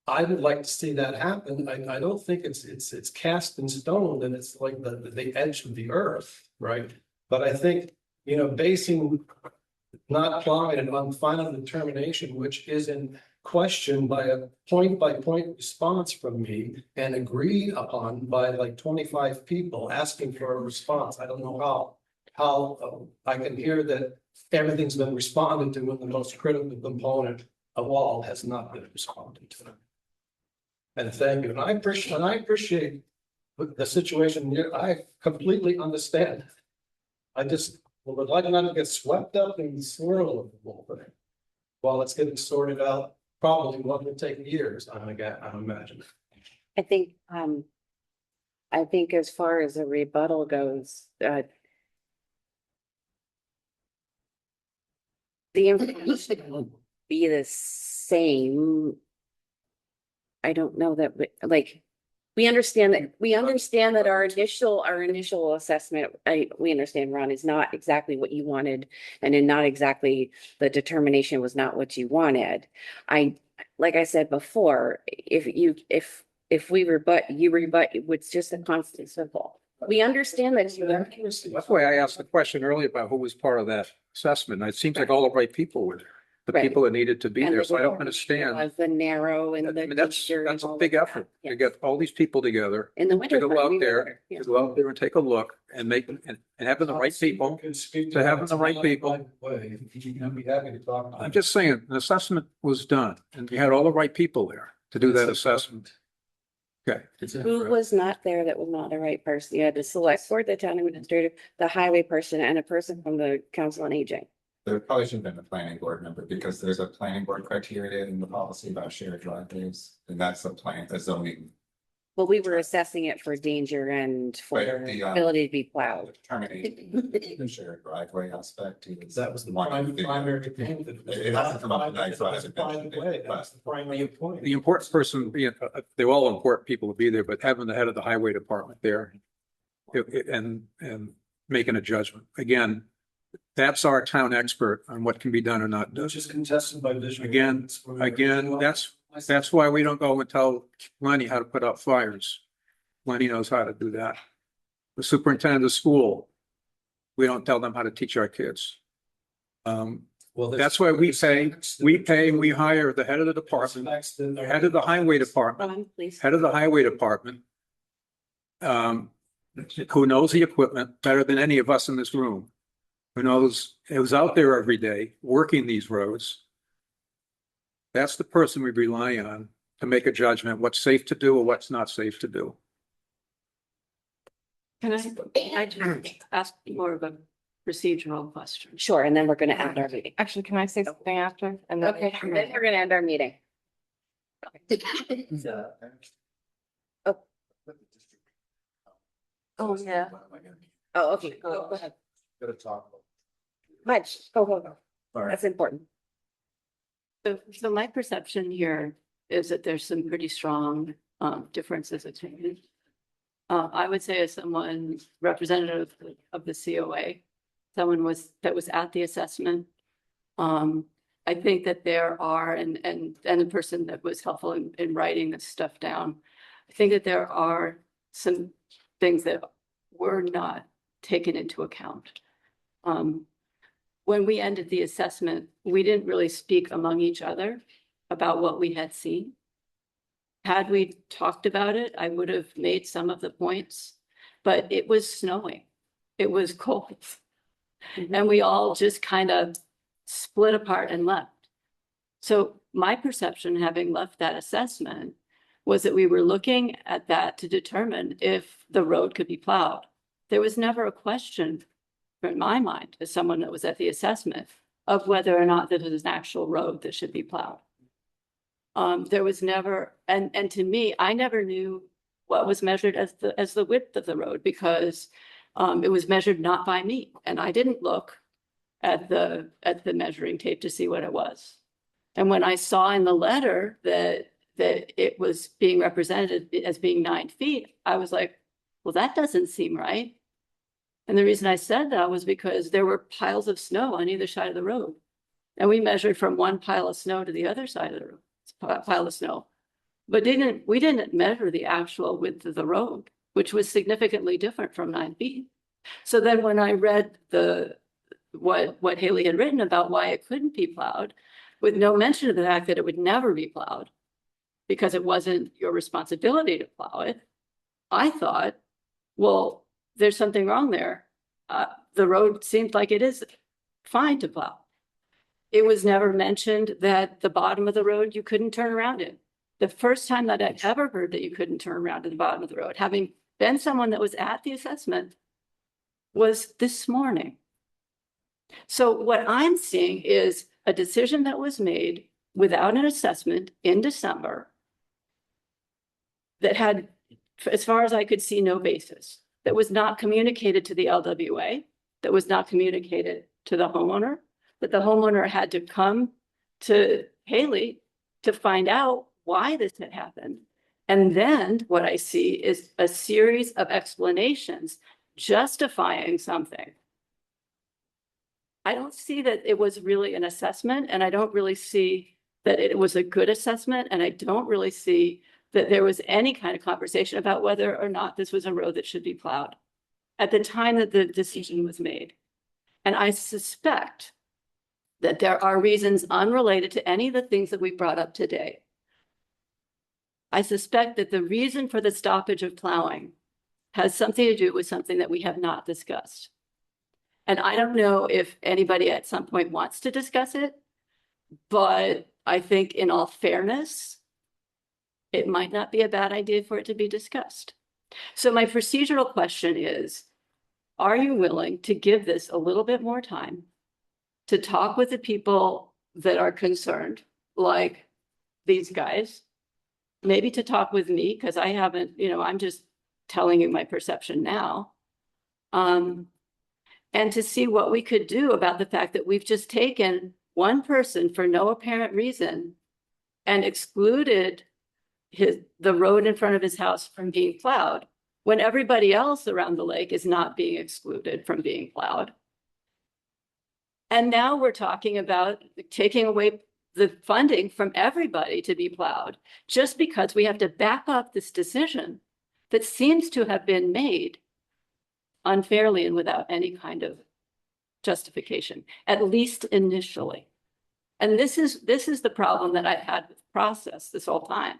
I would like to see that happen. I don't think it's cast in stone and it's like the edge of the earth, right? But I think, basing not plowing it on final determination, which is in question by a point response from me and agreed upon by like 25 people asking for a response. I don't know how I can hear that everything's been responded to when the most critical component of all has not been responded to. And thank you. And I appreciate the situation here. I completely understand. I just would like not to get swept up in the swirl of the whole thing while it's getting sorted out. Probably what will take years, I'm imagining. I think as far as a rebuttal goes, the information will be the same. I don't know that, we understand that our initial assessment, we understand, Ron, is not exactly what you wanted, and then not exactly, the determination was not what you wanted. Like I said before, if we rebut, you rebut, it's just a constant circle. We understand that. That's why I asked the question earlier about who was part of that assessment. It seems like all the right people were there, the Right. people that needed to be And there. the So I don't determination understand. was the narrow and I the. mean, that's teacher and a all big of effort that. to Yeah. get all these people together, In the to winter. go time, we out were there, yeah. to go out there and take a look and and having the right people. To having the right people. I'd be happy to talk. I'm just saying, an assessment was done and we had all the right people there to do that assessment. Okay. Who was not there that was not the right person? You had the select board, the town administrator, the highway person, and a person from the council on aging. There probably should have been a planning board member because there's a planning board criteria in the policy about shared driveways. And that's a zoning Well, we were assessing it for danger and for Right, the, ability to be plowed. determination. The shared driveway aspect. Is That was the one of the- primary thing. It hasn't come up tonight, so I haven't mentioned it, That's the primary point. The important person, they're all important people to be there, but having the head of the highway department there and making a judgment. Again, that's our town expert on what can be done or not done. Which is contested by vision. Again, that's why we don't go and tell Lenny how to put out fires. Lenny knows how to do that. The superintendent of school, we don't tell them how to teach our kids. Well, That's why we hire the head of the department, head of the highway department, Ron, please. head of the highway department, who knows the equipment better than any of us in this room, who's out there every day working these roads. That's the person we rely on to make a judgment, what's safe to do or what's not safe to do. Can I just ask more of a procedural question? Sure, and then we're gonna end our meeting. Actually, can I say something after? And then- Okay, then we're gonna end our meeting. Oh, yeah. Oh, okay, go ahead. Gotta talk. Much, go. All right. That's important. So my perception here is that there's some pretty strong differences of opinion. I would say as someone representative of the COA, someone that was at the assessment. I think that there are, and the person that was helpful in writing this stuff down, I think that there are some things that were not taken into account. When we ended the assessment, we didn't really speak among each other about what we had seen. Had we talked about it, I would have made some of the points, but it was snowing. It was cold. And we all just kind of split apart and left. So my perception, having left that assessment, was that we were looking at that to determine if the road could be plowed. There was never a question in my mind, as someone that was at the assessment, of whether or not that it is an actual road that should be plowed. There was never, and to me, I never knew what was measured as the width of the road because it was measured not by me, and I didn't look at the measuring tape to see what it was. And when I saw in the letter that it was being represented as being 9 feet, I was like, well, that doesn't seem right. And the reason I said that was because there were piles of snow on either side of the road. And we measured from one pile of snow to the other side of the road, pile of snow. But we didn't measure the actual width of the road, which was significantly different from 9 feet. So then when I read what Haley had written about why it couldn't be plowed, with no mention of the fact that it would never be plowed, because it wasn't your responsibility to plow it, I thought, well, there's something wrong there. The road seemed like it is fine to plow. It was never mentioned that the bottom of the road you couldn't turn around in. The first time that I'd ever heard that you couldn't turn around to the bottom of the road, having been someone that was at the assessment, was this morning. So what I'm seeing is a decision that was made without an assessment in December that had, as far as I could see, no basis, that was not communicated to the LWA, that was not communicated to the homeowner, that the homeowner had to come to Haley to find out why this had happened. And then what I see is a series of explanations justifying something. I don't see that it was really an assessment, and I don't really see that it was a good assessment, and I don't really see that there was any kind of conversation about whether or not this was a road that should be plowed at the time that the decision was made. And I suspect that there are reasons unrelated to any of the things that we brought up today. I suspect that the reason for the stoppage of plowing has something to do with something that we have not discussed. And I don't know if anybody at some point wants to discuss it, but I think in all fairness, it might not be a bad idea for it to be discussed. So my procedural question is, are you willing to give this a little bit more time to talk with the people that are concerned, like these guys, maybe to talk with me, because I haven't, I'm just telling you my perception now. And to see what we could do about the fact that we've just taken one person for no apparent reason and excluded the road in front of his house from being plowed, when everybody else around the lake is not being excluded from being plowed. And now we're talking about taking away the funding from everybody to be plowed, just because we have to back up this decision that seems to have been made unfairly and without any kind of justification, at least initially. And this is the problem that I've had with the process this whole time.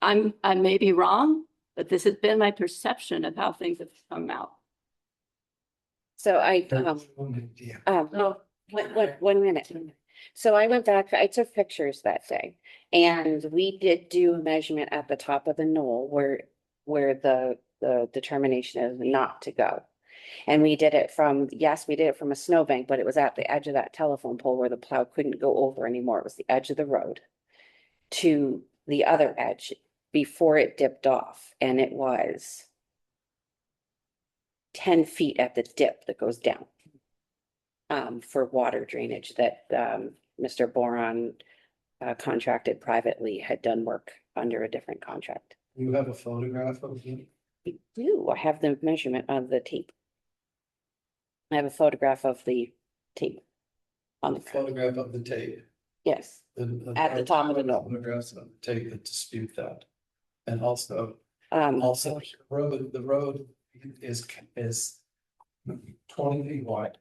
I may be wrong, but this has been my perception of how things have come out. So No, one minute. So I went back, I took pictures that day, and we did do a measurement at the top of the knoll where the determination is not to go. And we did it from a snowbank, but it was at the edge of that telephone pole where the plow couldn't go over anymore. It was the edge of the road to the other edge before it dipped off. And it was 10 feet at the dip that goes down for water drainage that Mr. Boron contracted privately, had done work under a different contract. You have a photograph of it? I do. I have the measurement of the tape. I have a photograph of the tape on the Photograph of the tape. Yes, at the top of the knoll. Photographs of the tape that dispute that. And also, also the road is 20 feet wide.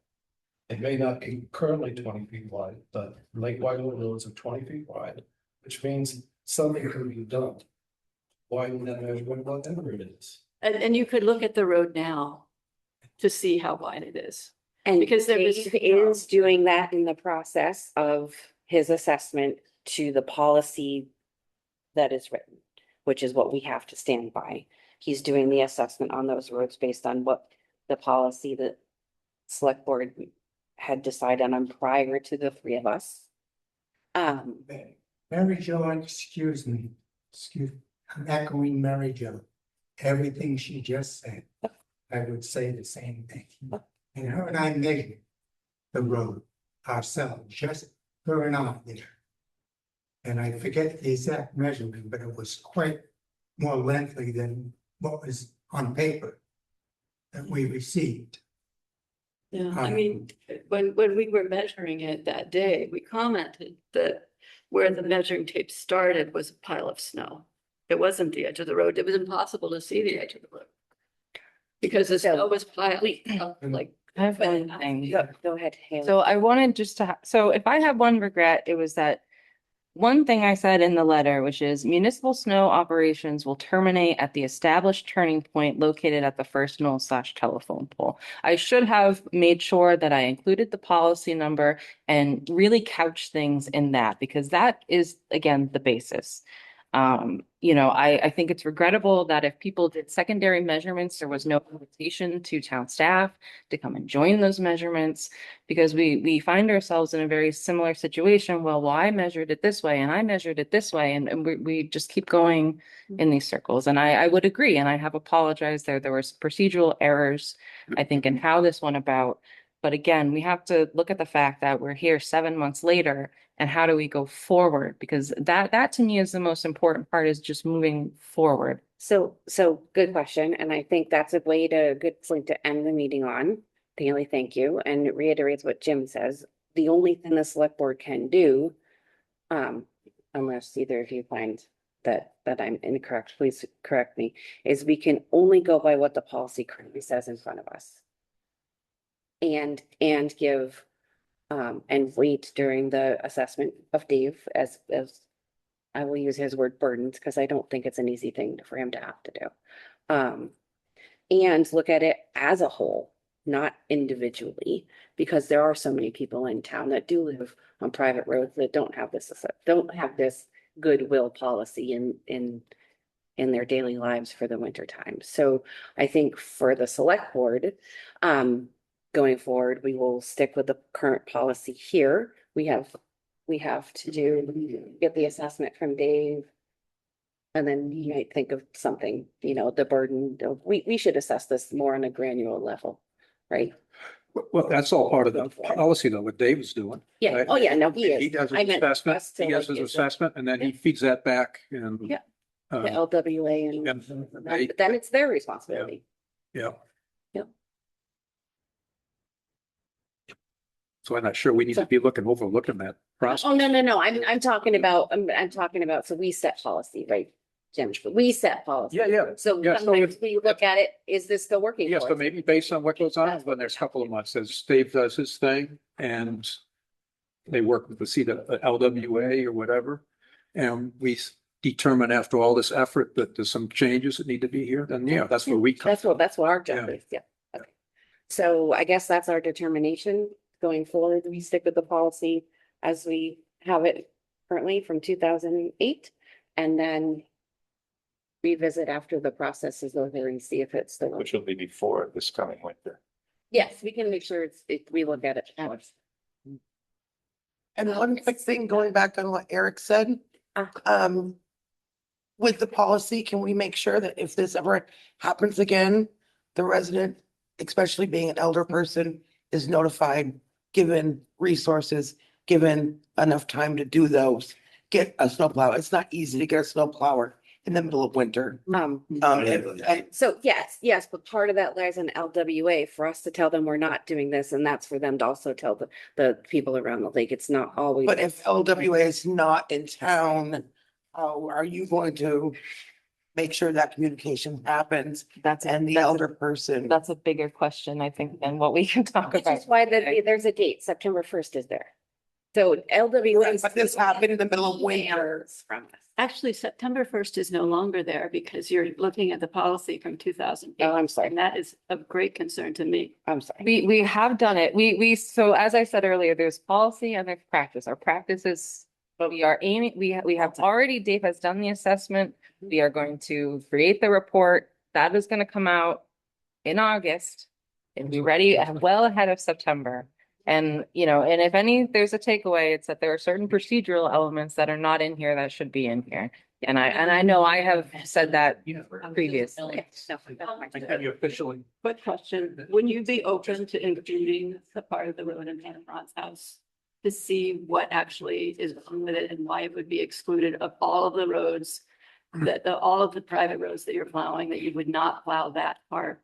It may not be currently 20 feet wide, but Lake Whitewood roads are 20 feet wide, which means something can be done. Widen that measurement, whatever it is. and you could look at the road now to see how wide it is. And Because there was- Dave is doing that in the process of his assessment to the policy that is written, which is what we have to stand by. He's doing the assessment on those roads based on what the policy that select board had decided on prior to the three of us. Mary Jo, excuse me, I'm echoing Mary Jo. Everything she just said, I would say the same thing. And her and I measured the road ourselves, just her and I there. And I forget the exact measurement, but it was quite more lengthy than what was on paper. that we received. Yeah, I mean, when we were measuring it that day, we commented that where the measuring tape started was a pile of snow. It wasn't the edge of the road. It was impossible to see the edge of the road. Because the snow was piling up like. I have one thing. Go ahead, Haley. So I wanted just to, so if I have one regret, it was that one thing I said in the letter, which is municipal snow operations will terminate at the established turning point located at the first knoll/telephone pole. I should have made sure that I included the policy number and really couch things in that, because that is, again, the basis. I think it's regrettable that if people did secondary measurements, there was no invitation to town staff to come and join those measurements, because we find ourselves in a very similar situation. Well, I measured it this way and I measured it this way, and we just keep going in these circles. And I would agree, and I have apologized there. There was procedural errors, I think, in how this went about. But again, we have to look at the fact that we're here 7 months later, and how do we go forward? Because that to me is the most important part, is just moving forward. So good question, and I think that's a good point to end the meeting on. Haley, thank you, and it reiterates what Jim says. The only thing the select board can do, unless either of you find that I'm incorrect, please correct me, is we can only go by what the policy currently says in front of us. And give and wait during the assessment of Dave as I will use his word burdens, because I don't think it's an easy thing for him to have to do. And look at it as a whole, not individually, because there are so many people in town that do live on private roads that don't have this goodwill policy in their daily lives for the winter time. So I think for the select board, going forward, we will stick with the current policy here. We have to get the assessment from Dave. And then you might think of something, the burden, we should assess this more on a granular level, right? Well, that's all part of the policy though, what Dave is doing. Yeah, right? oh yeah, no, he is. He does I his meant assessment, us to he has like his get the- assessment, and then he feeds that back and. Yeah. The uh, LWA and and then it's their responsibility. Yeah. Yep. So I'm not sure we need to be overlooking that process. Oh, no, I'm talking about, so we set policy, right? Jim, we set policy. Yeah. So Yeah, so sometimes if- we look at it, is this still working? Yeah, for so us? maybe based on what goes on That's for the next couple of months, as Dave does his thing and they work with the LWA or whatever, and we determine after all this effort that there's some changes that need to be here, then yeah, that's where we come. That's what our job Yeah. is, yeah. Okay. So I guess that's our determination going forward. We stick with the policy as we have it currently from 2008, and then revisit after the process is over and see if it's still. Which will be before this coming winter. Yes, we can make sure we look at it. And one quick thing, going back on what Eric said, with the policy, can we make sure that if this ever happens again, the resident, especially being an elder person, is notified, given resources, given enough time to do those, get a snowplow. It's not easy to get a snowplower in the middle of winter. So yes, but part of that lies in LWA for us to tell them we're not doing this, and that's for them to also tell the people around the lake. It's not always. But if LWA is not in town, how are you going to make sure that communication happens and the elder person? That's a bigger question, I think, than what we can talk Which about. is why there's a date, September 1st is there. So LWA. But this happened in the middle of winter. From us. Actually, September 1st is no longer there because you're looking at the policy from 2008. Oh, I'm sorry. And that is of great concern to me. I'm sorry. We have done it. So as I said earlier, there's policy and there's practice. Our practice is, we are aiming, we have already, Dave has done the assessment. We are going to create the report. That is going to come out in August. It'll be ready well ahead of September. And, and if there's a takeaway, it's that there are certain procedural elements that are not in here that should be in here. And I know I have said that previously. Have you officially? Quick question, would you be open to including the part of the road in Hannah Brown's house? To see what actually is wrong with it and why it would be excluded of all of the roads, all of the private roads that you're plowing, that you would not plow that part?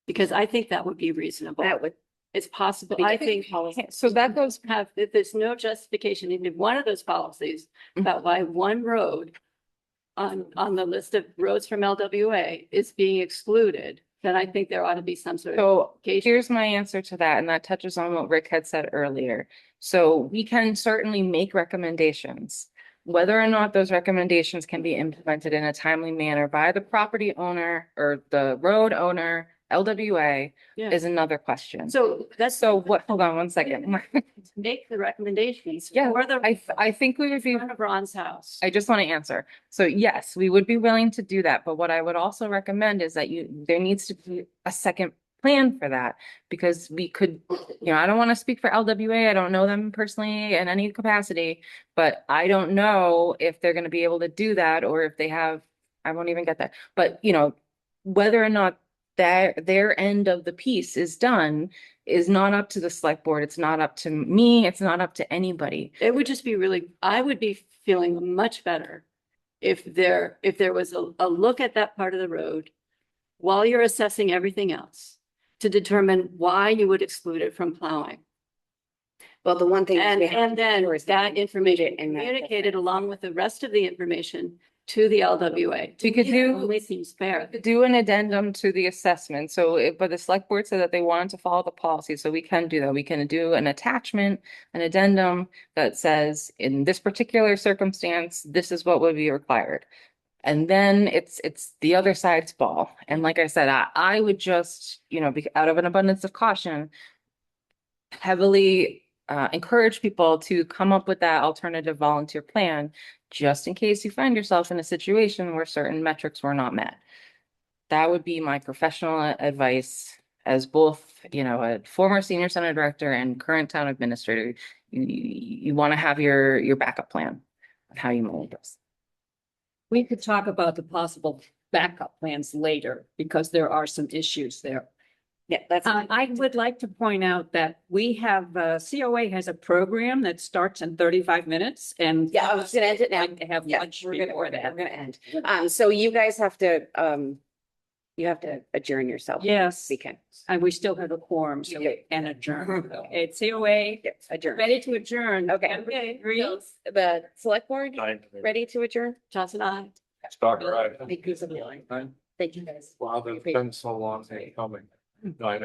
Because I think that would be reasonable. That would. It's possible. be I different think policy. So that goes, if there's no justification in one of those policies Mhm. about why one road on the list of roads from LWA is being excluded, then I think there ought to be some sort of. so justification. here's my answer to that, and that touches on what Rick had said earlier. So we can certainly make recommendations. Whether or not those recommendations can be implemented in a timely manner by the property owner or the road owner, LWA, Yeah. is another question. So that's. So what, hold on one second. Make the recommendations. Yeah, For the. I think we would be, Front of Ron's house. I just want to answer. So yes, we would be willing to do that, but what I would also recommend is that there needs to be a second plan for that. Because we could, I don't want to speak for LWA, I don't know them personally in any capacity, but I don't know if they're going to be able to do that, or if they have, I won't even get that. But, whether or not their end of the piece is done is not up to the select board. It's not up to me. It's not up to anybody. It would just be I would be feeling much better if there was a look at that part of the road while you're assessing everything else to determine why you would exclude it from plowing. Well, the one thing. And we have to then do is that information in that communicated along with the rest of the information to the LWA. We could do- Only seems fair. Do an addendum to the assessment. So, but the select board said that they wanted to follow the policy, so we can do that. We can do an attachment, an addendum that says, in this particular circumstance, this is what would be required. And then it's the other side's ball. And like I said, I would just, out of an abundance of caution, heavily encourage people to come up with that alternative volunteer plan, just in case you find yourself in a situation where certain metrics were not met. That would be my professional advice as both, a former senior center director and current town administrator. You want to have your backup plan of how you manage this. We could talk about the possible backup plans later because there are some issues there. Yeah, that's. I would like to point out that we have, COA has a program that starts in 35 minutes and. Yeah, I was gonna end it now. Like to have Yeah, lunch we're gonna, before we're that. gonna end. So you guys have to, you have to adjourn yourself. Yes, We can. and we still have a quorum, so we can adjourn. Okay, COA, Yes, adjourn. ready to adjourn. Okay. Everybody agree? So, the select board, Nine. ready to adjourn? Johnson, I. Start right. Thank you, guys. Wow, that's been so long coming. No, I